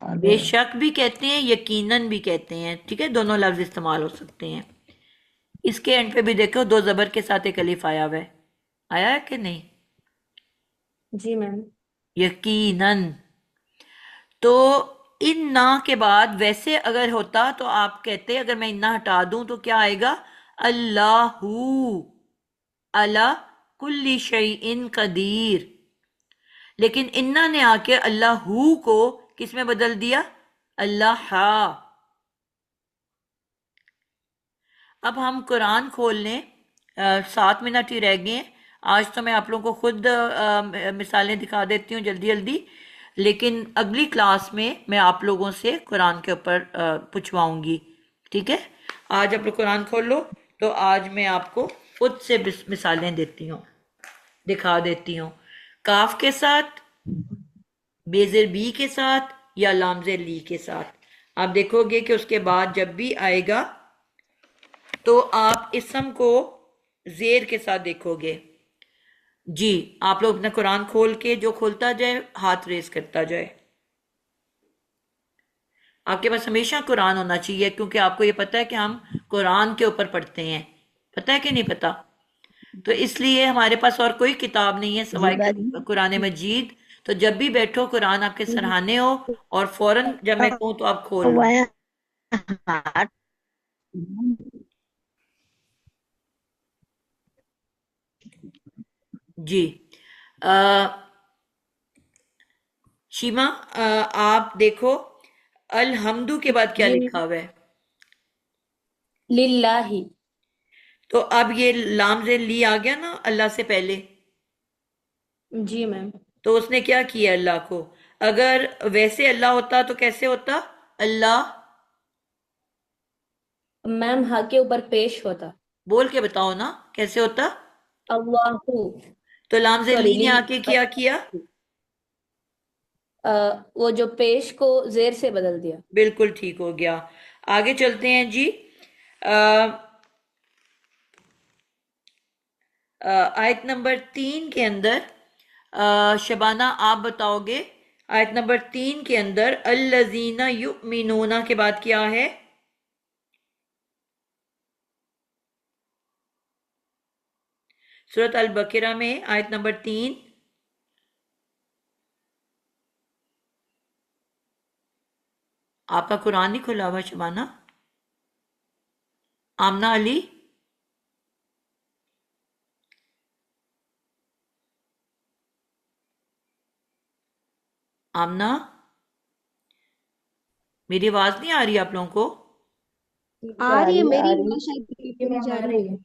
قادر ہے. شک بھی کہتے ہیں، یقیناً بھی کہتے ہیں. ٹھیک ہے، دونوں لفظ استعمال ہو سکتے ہیں. اس کے اینڈ پہ بھی دیکھو دو زبر کے ساتھ ایک الف آیا ہوا ہے. آیا ہے کہ نہیں؟ جی میم. یقیناً. تو ان نا کے بعد ویسے اگر ہوتا تو آپ کہتے، اگر میں انا ہٹا دوں تو کیا آئے گا؟ اللہ علی کل شیء قدیر. لیکن انا نے آ کے اللہ کو کس میں بدل دیا؟ اللہ. اب ہم قرآن کھول لیں، 7 منٹ ہی رہ گئے ہیں. آج تو میں آپ لوگوں کو خود مثالیں دکھا دیتی ہوں جلدی جلدی، لیکن اگلی کلاس میں میں آپ لوگوں سے قرآن کے اوپر پوچھواؤں گی. ٹھیک ہے، آج آپ لوگ قرآن کھول لو تو آج میں آپ کو خود سے مثالیں دیتی ہوں، دکھا دیتی ہوں. کاف کے ساتھ، بے زیر بی کے ساتھ یا لام زیر لی کے ساتھ. آپ دیکھو گے کہ اس کے بعد جب بھی آئے گا تو آپ اسم کو زیر کے ساتھ دیکھو گے. جی، آپ لوگ اپنا قرآن کھول کے جو کھولتا جائے ہاتھ ریز کرتا جائے. آپ کے پاس ہمیشہ قرآن ہونا چاہیے، کیونکہ آپ کو یہ پتہ ہے کہ ہم قرآن کے اوپر پڑھتے ہیں. پتہ ہے کہ نہیں پتہ؟ تو اس لیے ہمارے پاس اور کوئی کتاب نہیں ہے جی سوائے بات قرآن مجید. تو جب بھی بیٹھو قرآن آپ کے سرہانے ہو اور فوراً جب میں کہوں تو آپ کھول لو. ہوا ہاتھ. جی شیما، آپ دیکھو الحمدو کے بعد کیا جی لکھا ہوا ہے؟ للہ. تو اب یہ لام زیر لی آ گیا نا اللہ سے پہلے، جی میم. تو اس نے کیا کیا اللہ کو؟ اگر ویسے اللہ ہوتا تو کیسے ہوتا؟ اللہ میم ہا کے اوپر پیش ہوتا. بول کے بتاؤ نا کیسے ہوتا؟ اللہ. تو لام زیر سوری لی نے آ کے کیا کیا؟ وہ جو پیش کو زیر سے بدل دیا. بالکل ٹھیک ہو گیا. آگے چلتے ہیں جی. آیت نمبر 3 کے اندر شبانہ آپ بتاؤ گے، آیت نمبر 3 کے اندر الذین یؤمنون کے بعد کیا ہے؟ سورۃ البقرہ میں آیت نمبر 3. آپ کا قرآن نہیں کھلا ہوا شبانہ؟ آمنہ علی؟ آمنہ میری آواز نہیں آ رہی آپ لوگوں کو؟ آ رہی ہے میری آ رہی آواز شاید پیچھے میں جا رہی ہے.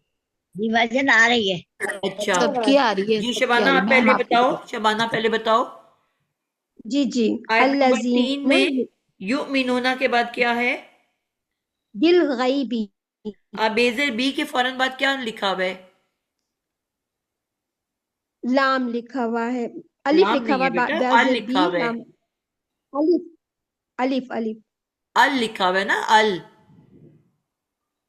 جی وزن آ رہی ہے. اچھا سب کی آ رہی ہے، جی سب کی شبانہ آ رہی ہے آپ میم، پہلے آپ کی بتاؤ، طرف۔ شبانہ پہلے بتاؤ. جی جی. آیت نمبر 3 میں الذین یؤمنون کے بعد کیا ہے؟ بالغیبی. بیزر بی کے فوراً بعد کیا لکھا ہوا ہے؟ لام لکھا ہوا ہے، الف لام لکھا نہیں ہوا ہے ہے، بیٹا، ال بازر بی لکھا ہوا ہے. لام. الف الف الف. ال لکھا ہوا ہے نا، ال.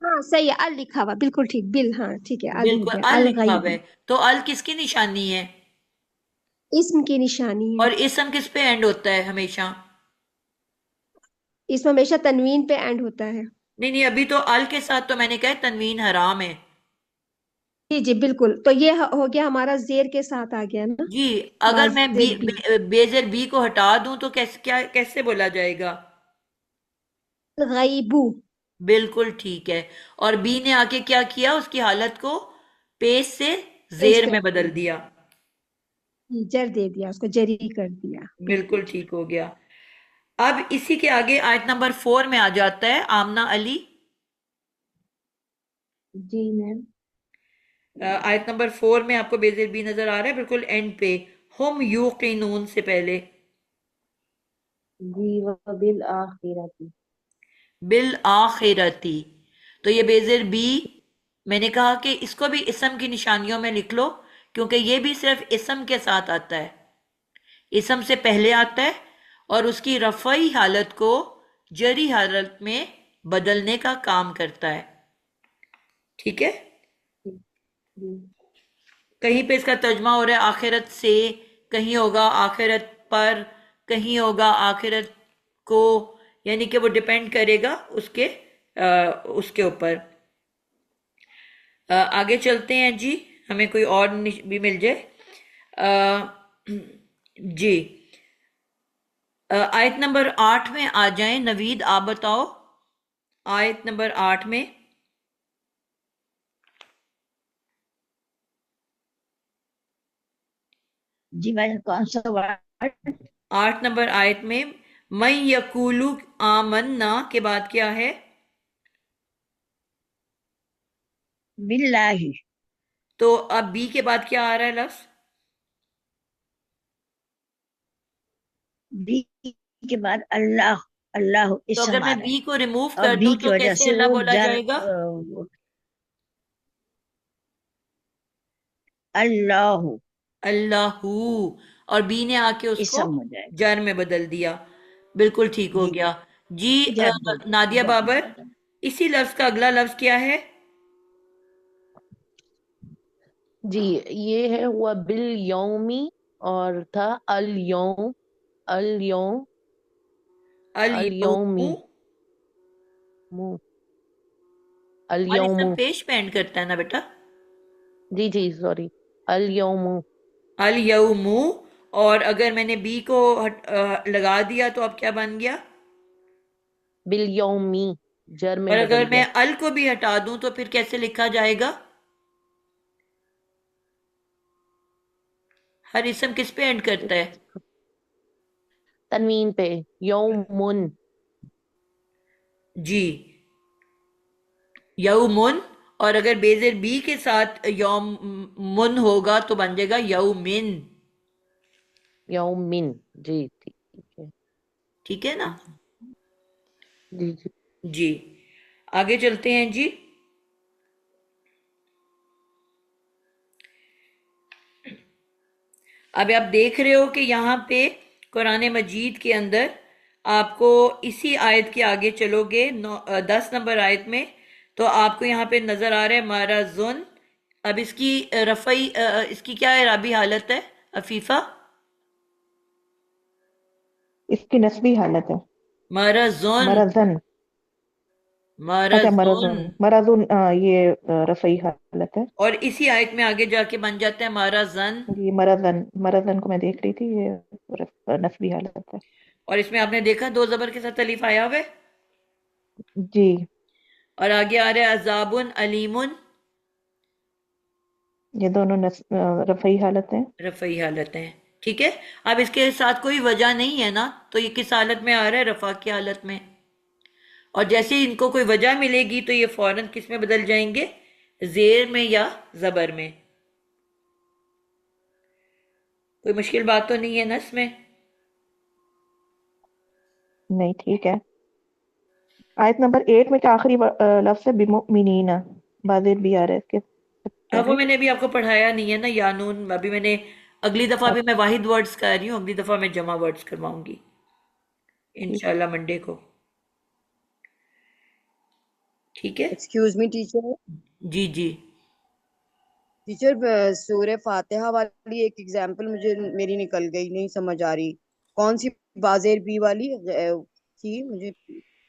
ہاں صحیح ہے، ال لکھا ہوا بالکل ٹھیک. بل، ہاں ٹھیک ہے، ال ہو بالکل گیا. ال لکھا ہوا الغیبی ہے. تو ال کس کی نشانی ہے؟ اسم کی نشانی ہے. اور اسم کس پہ اینڈ ہوتا ہے ہمیشہ؟ اس میں ہمیشہ تنوین پہ اینڈ ہوتا ہے. نہیں نہیں، ابھی تو ال کے ساتھ تو میں نے کہا ہے تنوین حرام ہے. جی جی بالکل. تو یہ ہو گیا ہمارا زیر کے ساتھ آ گیا نا، جی اگر میں بازر بی. بیزر بی کو ہٹا دوں تو کیسے بولا جائے گا؟ غیبو. بالکل ٹھیک ہے. اور بی نے آ کے کیا کیا؟ اس کی حالت کو پیش سے پیش زیر کر میں دیا، بدل دیا. جر دے دیا، اس کو جری کر دیا. بالکل بالکل ٹھیک. ٹھیک ہو گیا. اب اسی کے آگے آیت نمبر 4 میں آ جاتا ہے آمنہ علی. جی میم. آیت نمبر 4 میں آپ کو بیزر بی نظر آ رہا ہے بالکل اینڈ پہ، ہم یوقنون سے پہلے. جی وبالآخرۃ. بالآخرتی. تو یہ بیزر بی میں نے کہا کہ اس کو بھی اسم کی نشانیوں میں لکھ لو، کیونکہ یہ بھی صرف اسم کے ساتھ آتا ہے، اسم سے پہلے آتا ہے اور اس کی رفعی حالت کو جری حالت میں بدلنے کا کام کرتا ہے. ٹھیک ہے؟ جی کہیں پہ اس کا ترجمہ ہو رہا ہے آخرت سے، کہیں ہوگا آخرت پر، کہیں ہوگا آخرت کو، یعنی کہ وہ ڈیپینڈ کرے گا اس کے اوپر. آگے چلتے ہیں جی، ہمیں کوئی اور بھی مل جائے. جی آیت نمبر 8 میں آ جائیں. نوید آپ بتاؤ آیت نمبر 8 میں. جی وزن کون سا ورڈ؟ 8 نمبر آیت میں من یقولو آمنا کے بعد کیا ہے؟ باللہ. تو اب بی کے بعد کیا آ رہا ہے لفظ؟ بی کے بعد اللہ. اللہ تو اگر اسم میں آ رہا بی ہے کو ریموو اور کر بی دوں کی تو وجہ کیسے سے اللہ وہ بولا جر جائے گا؟ اللہ اللہ. اور بی نے آ کے اس کو اسم ہو جائے گا. جر میں بدل دیا. بالکل ٹھیک ہو جی گیا. جی جر ہو جائے نادیہ جر میں بابر، بدل. اسی لفظ کا اگلا لفظ کیا ہے؟ جی یہ ہے ہوا بالیومی، اور تھا الیوم. الیوم الیوم. الیومی مو اور الیوم. اسم پیش پینڈ کرتا ہے نا بیٹا؟ جی جی سوری، الیوم. الیوم. اور اگر میں نے بی کو لگا دیا تو اب کیا بن گیا؟ بالیومی، جر میں اور اگر بدل میں گیا. ال کو بھی ہٹا دوں تو پھر کیسے لکھا جائے گا؟ ہر اسم کس پہ اینڈ کرتا ہے؟ تنوین پہ، یومن. جی یومن. اور اگر بیزر بی کے ساتھ یوم من ہوگا تو بن جائے گا یومن. یومن. جی ٹھیک ہے. ٹھیک ہے نا؟ جی جی. جی آگے چلتے ہیں جی. اب آپ دیکھ رہے ہو کہ یہاں پہ قرآن مجید کے اندر آپ کو اسی آیت کے آگے چلو گے 10 نمبر آیت میں تو آپ کو یہاں پہ نظر آ رہا ہے مرضن. اب اس کی رفعی اس کی کیا اعرابی حالت ہے عفیفہ؟ اس کی نسبی حالت ہے. مرضن. مرضن. اچھا مرضن. مرضن. مرضن یہ رفعی حالت ہے. اور اسی آیت میں آگے جا کے بن جاتا ہے مرضن. یہ مرضن. مرضن کو میں دیکھ رہی تھی، یہ نسبی حالت ہے. اور اس میں آپ نے دیکھا 2 زبر کے ساتھ الف آیا ہوا ہے. جی. اور آگے آ رہا ہے عذابن علیمن. یہ دونوں رفعی حالت ہیں. رفعی حالت ہیں. ٹھیک ہے. اب اس کے ساتھ کوئی وجہ نہیں ہے نا، تو یہ کس حالت میں آ رہا ہے؟ رفع کی حالت میں. اور جیسے ہی ان کو کوئی وجہ ملے گی تو یہ فوراً کس میں بدل جائیں گے؟ زیر میں یا زبر میں. کوئی مشکل بات تو نہیں ہے نا اس میں؟ نہیں ٹھیک ہے. آیت نمبر 8 میں کیا آخری لفظ ہے؟ بمؤمنین. بازر بھی آ رہا ہے اس کے اب وہ پہلے. میں نے ابھی آپ کو پڑھایا نہیں ہے نا یانون. ابھی میں نے اگلی دفعہ بھی میں واحد ورڈز کر رہی ہوں، اگلی دفعہ میں جمع ورڈز کرواؤں گی انشاءاللہ منڈے کو. ٹھیک ہے. Excuse me teacher. جی جی. ٹیچر سورہ فاتحہ والی ایک ایگزامپل مجھے میری نکل گئی، نہیں سمجھ آ رہی. کون سی بازیر بی والی تھی؟ مجھے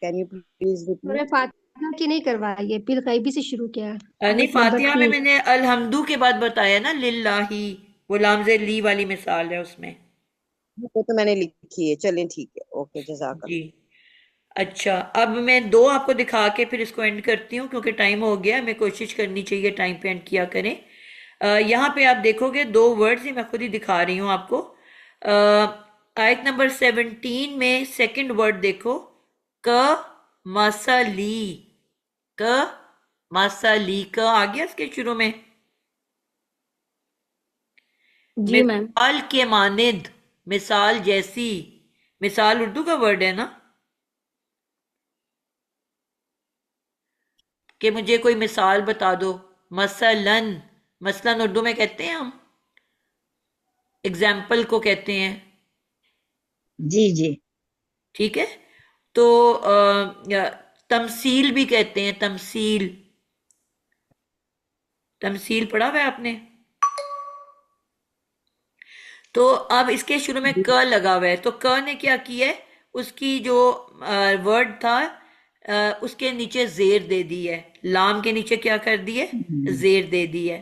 کین یو پلیز سورہ ریپیٹ؟ فاتحہ کی نہیں کروائی ہے، بالغیبی سے شروع کیا ہے. نہیں آیت نمبر فاتحہ میں 3. میں نے الحمدو کے بعد بتایا نا للہ، وہ لام زیر لی والی مثال ہے اس میں. وہ تو میں نے لکھی ہے. چلیں ٹھیک ہے، اوکے جزاک اللہ. جی اچھا. اب میں 2 آپ کو دکھا کے پھر اس کو اینڈ کرتی ہوں کیونکہ ٹائم ہو گیا. ہمیں کوشش کرنی چاہیے ٹائم پہ اینڈ کیا کریں. یہاں پہ آپ دیکھو گے 2 ورڈز ہی میں خود ہی دکھا رہی ہوں آپ کو. آیت نمبر 17 میں سیکنڈ ورڈ دیکھو، ک مسلی. ک مسلی. ک آ گیا اس کے شروع میں. جی میم. مثال کے مانند، مثال جیسی. مثال اردو کا ورڈ ہے نا، کہ مجھے کوئی مثال بتا دو. مثلاً. مثلاً اردو میں کہتے ہیں ہم، اگزامپل کو کہتے ہیں. جی جی. ٹھیک ہے. تو تمثیل بھی کہتے ہیں. تمثیل. تمثیل پڑھا ہوا ہے آپ نے؟ تو اب اس کے شروع میں ک لگا ہوا ہے، تو ک نے کیا کیا ہے؟ اس کی جو ورڈ تھا اس کے نیچے زیر دے دی ہے. لام کے نیچے کیا کر دی ہے؟ زیر دے دی ہے.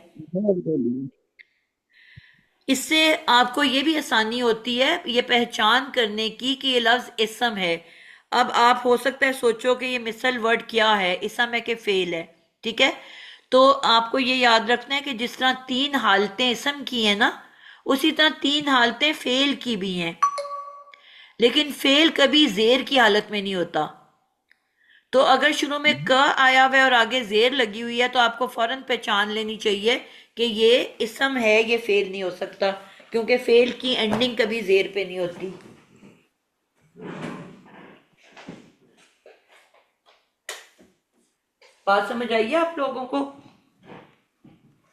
اس سے آپ کو یہ بھی آسانی ہوتی ہے یہ پہچان کرنے کی کہ یہ لفظ اسم ہے. اب آپ ہو سکتا ہے سوچو کہ یہ مثل ورڈ کیا ہے، اسم ہے کہ فعل ہے. ٹھیک ہے. تو آپ کو یہ یاد رکھنا ہے کہ جس طرح 3 حالتیں اسم کی ہیں نا، اسی طرح 3 حالتیں فعل کی بھی ہیں. لیکن فعل کبھی زیر کی حالت میں نہیں ہوتا. تو اگر شروع میں ک آیا ہوا ہے اور آگے زیر لگی ہوئی ہے تو آپ کو فوراً پہچان لینی چاہیے کہ یہ اسم ہے، یہ فعل نہیں ہو سکتا، کیونکہ فعل کی اینڈنگ کبھی زیر پہ نہیں ہوتی. بات سمجھ آئیے آپ لوگوں کو؟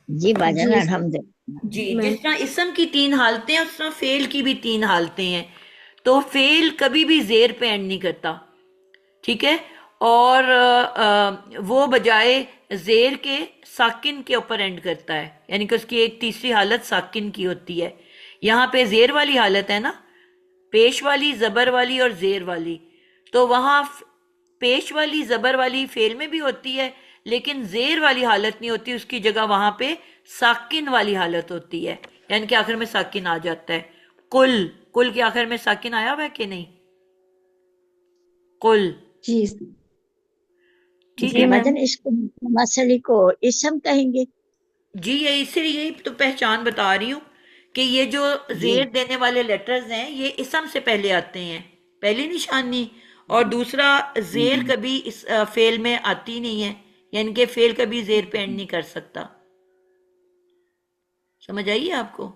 جی باجان جی الحمدللہ. جی. میم. جس طرح اسم کی 3 حالتیں ہیں اس طرح فعل کی بھی 3 حالتیں ہیں. تو فعل کبھی بھی زیر پہ اینڈ نہیں کرتا. ٹھیک ہے. اور وہ بجائے زیر کے ساکن کے اوپر اینڈ کرتا ہے، یعنی کہ اس کی ایک تیسری حالت ساکن کی ہوتی ہے. یہاں پہ زیر والی حالت ہے نا، پیش والی، زبر والی اور زیر والی. تو وہاں پیش والی زبر والی فعل میں بھی ہوتی ہے لیکن زیر والی حالت نہیں ہوتی، اس کی جگہ وہاں پہ ساکن والی حالت ہوتی ہے، یعنی کہ آخر میں ساکن آ جاتا ہے. کل. کل کے آخر میں ساکن آیا ہوا ہے کہ نہیں؟ کل. جی ٹھیک جی ہے. میم. باجان اس کو مسئلے کو اسم کہیں گے؟ جی اسی لیے یہی تو پہچان بتا رہی ہوں کہ یہ جو جی زیر دینے والے لیٹرز ہیں یہ اسم سے پہلے آتے ہیں، پہلی نشانی. اور دوسرا زیر کبھی اس فعل میں آتی نہیں ہے، یعنی کہ فعل کبھی زیر پہ اینڈ نہیں کر سکتا. سمجھ آئیے آپ کو؟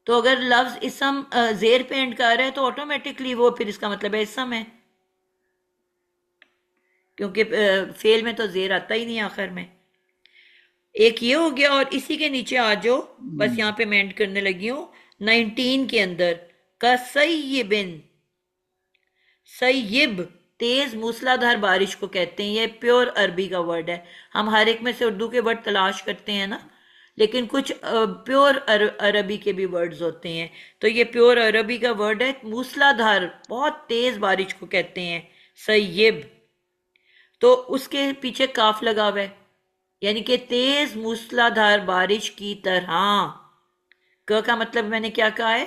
تو اگر لفظ اسم زیر پہ اینڈ کر رہا ہے تو آٹومیٹکلی وہ پھر اس کا مطلب ہے اسم ہے، کیونکہ فعل میں تو زیر آتا ہی نہیں آخر میں. ایک یہ ہو گیا، اور اسی کے نیچے آ جاؤ، بس یہاں پہ میں اینڈ کرنے لگی ہوں 19 کے اندر. کا سیبن، سیب تیز موسلادھار بارش کو کہتے ہیں. یہ پیور عربی کا ورڈ ہے. ہم ہر ایک میں سے اردو کے ورڈ تلاش کرتے ہیں نا، لیکن کچھ پیور عربی کے بھی ورڈز ہوتے ہیں. تو یہ پیور عربی کا ورڈ ہے. موسلادھار بہت تیز بارش کو کہتے ہیں سیب. تو اس کے پیچھے کاف لگا ہوا ہے، یعنی کہ تیز موسلادھار بارش کی طرح. ک کا مطلب میں نے کیا کہا ہے؟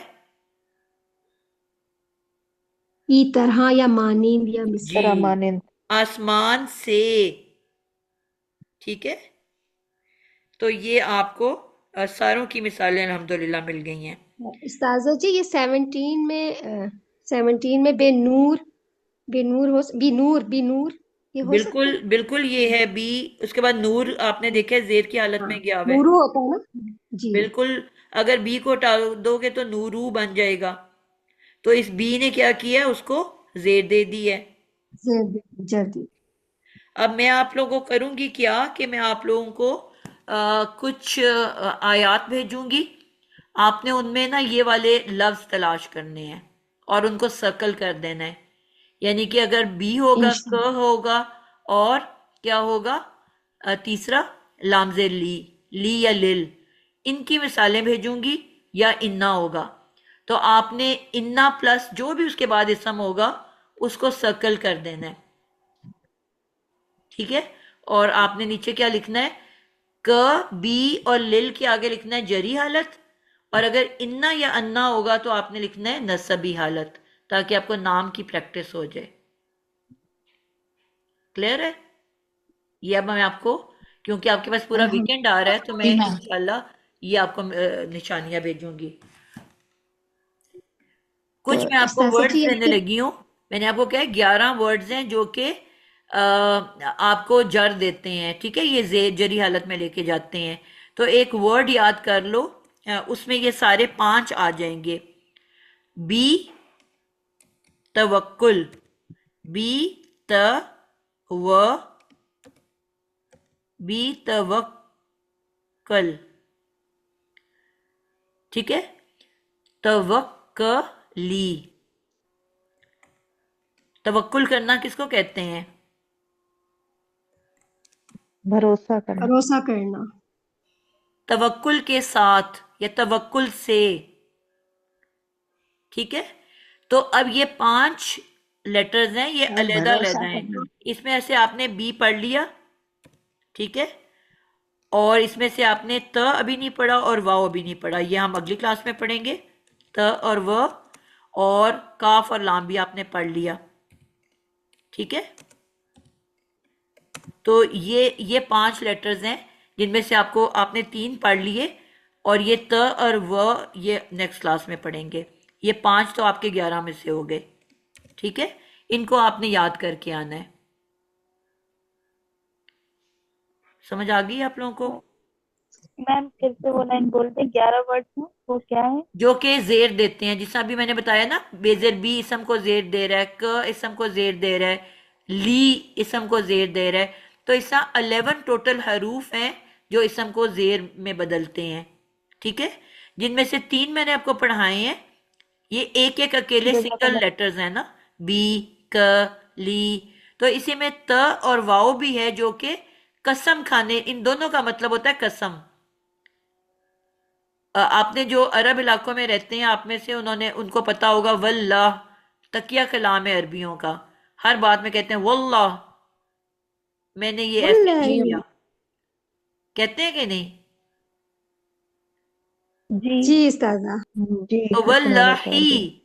کی طرح یا مانند یا مثل. جی، طرح مانند. آسمان سے. ٹھیک ہے، تو یہ آپ کو ساروں کی مثالیں الحمدللہ مل گئی ہیں. استاذہ جی یہ 17 میں بے نور یہ ہو سکتا بالکل ہے؟ بالکل یہ ہے بی، اس کے بعد نور آپ نے دیکھا ہے زیر کی حالت میں گیا ہوا ہے. نورو ہوتا ہے نا جی. بالکل، اگر بی کو ہٹا دو گے تو نورو بن جائے گا. تو اس بی نے کیا کیا، اس کو زیر دے دی ہے. جلدی. اب میں آپ لوگوں کو کروں گی کیا کہ میں آپ لوگوں کو کچھ آیات بھیجوں گی. آپ نے ان میں نا یہ والے لفظ تلاش کرنے ہیں اور ان کو سرکل کر دینا ہے. یعنی کہ اگر بی ہوگا، ک ہوگا، اور کیا ہوگا تیسرا لام زیر لی یا لل، ان کی مثالیں بھیجوں گی، یا انا ہوگا. تو آپ نے انا پلس جو بھی اس کے بعد اسم ہوگا اس کو سرکل کر دینا ہے. ٹھیک ہے، اور آپ نے نیچے کیا لکھنا ہے، ک بی اور لل کے آگے لکھنا ہے جری حالت، اور اگر انا یا انا ہوگا تو آپ نے لکھنا ہے نصبی حالت، تاکہ آپ کو نام کی پریکٹس ہو جائے. کلیئر ہے؟ یہ اب میں آپ کو، کیونکہ آپ کے پاس پورا ویکینڈ آ رہا ہے تو میں انشاءاللہ یہ آپ کو نشانیاں بھیجوں گی. کچھ میں آپ کو ورڈز دینے لگی ہوں. میں نے آپ کو کہا 11 ورڈز ہیں جو کہ آپ کو جر دیتے ہیں. ٹھیک ہے، یہ جری حالت میں لے کے جاتے ہیں. تو ایک ورڈ یاد کر لو، اس میں یہ سارے 5 آ جائیں گے. بی توکل، بی توکل. ٹھیک ہے، توکلی. توکل کرنا کس کو کہتے ہیں؟ بھروسہ کرنا. بھروسہ کرنا. توکل کے ساتھ یا توکل سے. ٹھیک ہے، تو اب یہ 5 لیٹرز ہیں، یہ علیحدہ علیحدہ ہیں. اس میں سے آپ نے بی پڑھ لیا، ٹھیک ہے، اور اس میں سے آپ نے ت ابھی نہیں پڑھا اور واو ابھی نہیں پڑھا. یہ ہم اگلی کلاس میں پڑھیں گے. ت اور و اور کاف اور لام بھی آپ نے پڑھ لیا. ٹھیک ہے، تو یہ 5 لیٹرز ہیں جن میں سے آپ نے 3 پڑھ لیے، اور یہ ت اور و یہ نیکسٹ کلاس میں پڑھیں گے. یہ 5 تو آپ کے 11 میں سے ہو گئے. ٹھیک ہے، ان کو آپ نے یاد کر کے آنا ہے. سمجھ آ گئی آپ لوگوں کو؟ میم پھر سے وہ لائن بولتے 11 ورڈ ہیں وہ کیا ہے؟ جو کہ زیر دیتے ہیں، جیسا بھی میں نے بتایا نا، بے زیر بی اسم کو زیر دے رہا ہے، ک اسم کو زیر دے رہا ہے، لی اسم کو زیر دے رہا ہے. تو اس طرح 11 ٹوٹل حروف ہیں جو اسم کو زیر میں بدلتے ہیں. ٹھیک ہے، جن میں سے 3 میں نے آپ کو پڑھائے ہیں. یہ ایک ایک اکیلے سنگل لیٹرز ہیں نا، بی، ک، لی. تو اسی میں ت اور واؤ بھی ہے جو کہ قسم کھانے، ان دونوں کا مطلب ہوتا ہے قسم. آپ نے جو عرب علاقوں میں رہتے ہیں آپ میں سے ان کو پتا ہوگا واللہ تکیہ کلام ہے عربیوں کا. ہر بات میں کہتے ہیں واللہ میں نے یہ ایسے نہیں کیا. کہتے ہیں کہ نہیں؟ جی استاذہ. جی تو سنا جاتا ہے. واللہی،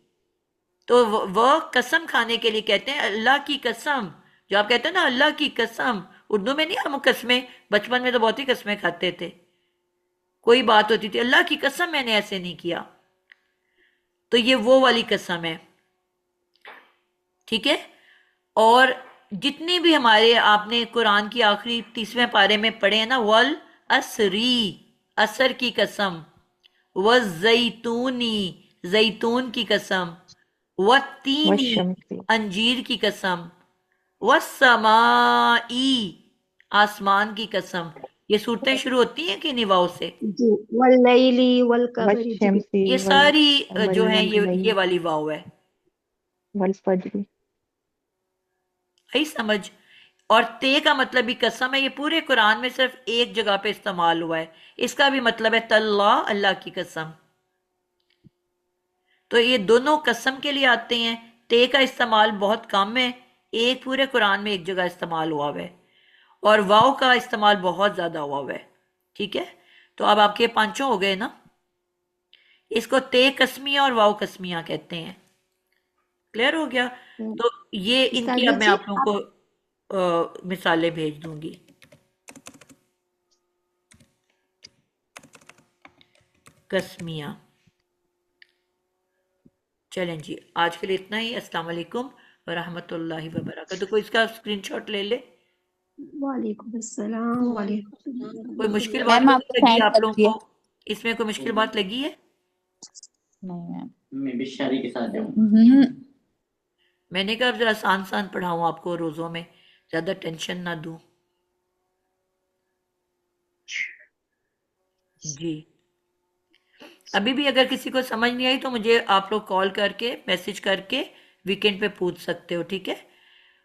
تو وہ قسم کھانے کے لیے کہتے ہیں اللہ کی قسم. جو آپ کہتے ہیں نا اللہ کی قسم، اردو میں نہیں ہم قسمیں، بچپن میں تو بہت ہی قسمیں کھاتے تھے. کوئی بات ہوتی تھی اللہ کی قسم میں نے ایسے نہیں کیا، تو یہ وہ والی قسم ہے. ٹھیک ہے، اور جتنی بھی ہمارے آپ نے قرآن کی آخری 30ویں پارے میں پڑھے ہیں نا، ول اسری، اثر کی قسم، والزیتونی، زیتون کی قسم، والتینی، والشمس، انجیر کی قسم، والسمائی، آسمان کی قسم. یہ صورتیں شروع ہوتی ہیں کہ نہیں واؤ سے؟ جی واللیلی والقمر، جی والشمس یہ ساری والقمر جو ہیں یہ واللیل والی واؤ ہے. والفجر. آئی سمجھ؟ اور تے کا مطلب بھی قسم ہے. یہ پورے قرآن میں صرف ایک جگہ پہ استعمال ہوا ہے. اس کا بھی مطلب ہے تاللہ، اللہ کی قسم. تو یہ دونوں قسم کے لیے آتے ہیں. تے کا استعمال بہت کم ہے، ایک پورے قرآن میں ایک جگہ استعمال ہوا ہوا ہے. اور واؤ کا استعمال بہت زیادہ ہوا ہوا ہے. ٹھیک ہے، تو اب آپ کے پانچوں ہو گئے نا. اس کو تے قسمیہ اور واؤ قسمیہ کہتے ہیں. کلیئر ہو گیا؟ تو یہ ان کی ساجد اب میں جی آپ لوگوں کو مثالیں بھیج دوں گی. قسمیہ. چلیں جی، آج کے لیے اتنا ہی. السلام علیکم ورحمۃ اللہ وبرکاتہ. کوئی اس کا اسکرین شاٹ لے لے. وعلیکم السلام وعلیکم کوئی مشکل السلام. بات میم تو آپ نہیں کو لگی سینڈ آپ کر لوگوں دیے. کو؟ اس میں کوئی مشکل بات لگی ہے؟ نہیں میم. میں بھی شاری کے ساتھ جاؤں. میں نے کہا ذرا آسان آسان پڑھاؤں آپ کو، روزوں میں زیادہ ٹینشن نہ دوں. جی، ابھی بھی اگر کسی کو سمجھ نہیں آئی تو مجھے آپ لوگ کال کر کے میسج کر کے ویکینڈ پہ پوچھ سکتے ہو. ٹھیک ہے،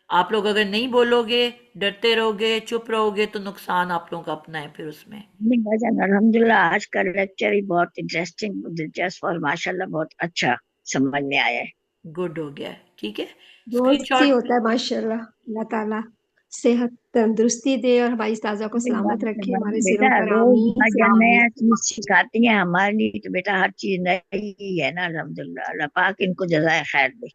آپ لوگ اگر نہیں بولو گے، ڈرتے رہو گے، چپ رہو گے تو نقصان آپ لوگوں کا اپنا ہے پھر اس میں. نہیں بھجن الحمدللہ آج کا لیکچر ہی بہت انٹرسٹنگ، دلچسپ اور ماشاءاللہ بہت اچھا سمجھ میں آیا ہے. گڈ ہو گیا ہے. ٹھیک ہے، اسکرین دوست ہی شاٹ. ہوتا ہے ماشاءاللہ. اللہ تعالیٰ صحت تندرستی دے اور ہماری استاذہ کو سلامت رکھے ہمارے بیٹا سروں پر. روز آمین ثم بھجن آمین. نیا چیز سکھاتی ہیں ہمارے لیے، تو بیٹا ہر چیز نئی ہے نا. الحمدللہ اللہ پاک ان کو جزائے خیر دے.